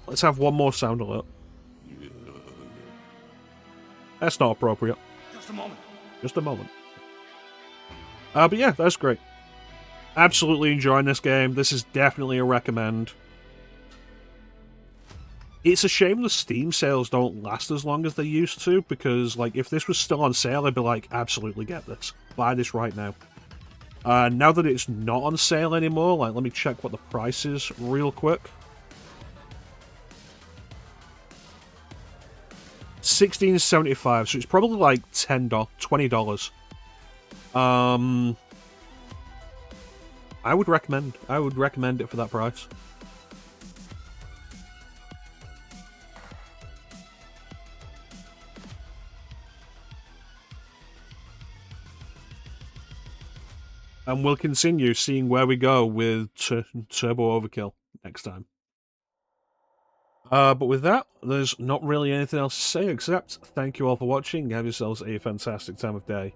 Let's have one more sound alert. That's not appropriate. Just a moment. Just a moment. But yeah, that's great. Absolutely enjoying this game. This is definitely a recommend. It's a shame the Steam sales don't last as long as they used to, because like if this was still on sale, I'd be like, absolutely get this. Buy this right now. Now that it's not on sale anymore, like let me check what the price is real quick. $16.75, so it's probably like $20. I would recommend it for that price. And we'll continue seeing where we go with Turbo Overkill next time. But with that, there's not really anything else to say except thank you all for watching, have yourselves a fantastic time of day,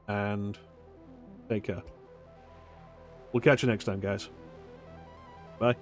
and take care. We'll catch you next time, guys. Bye.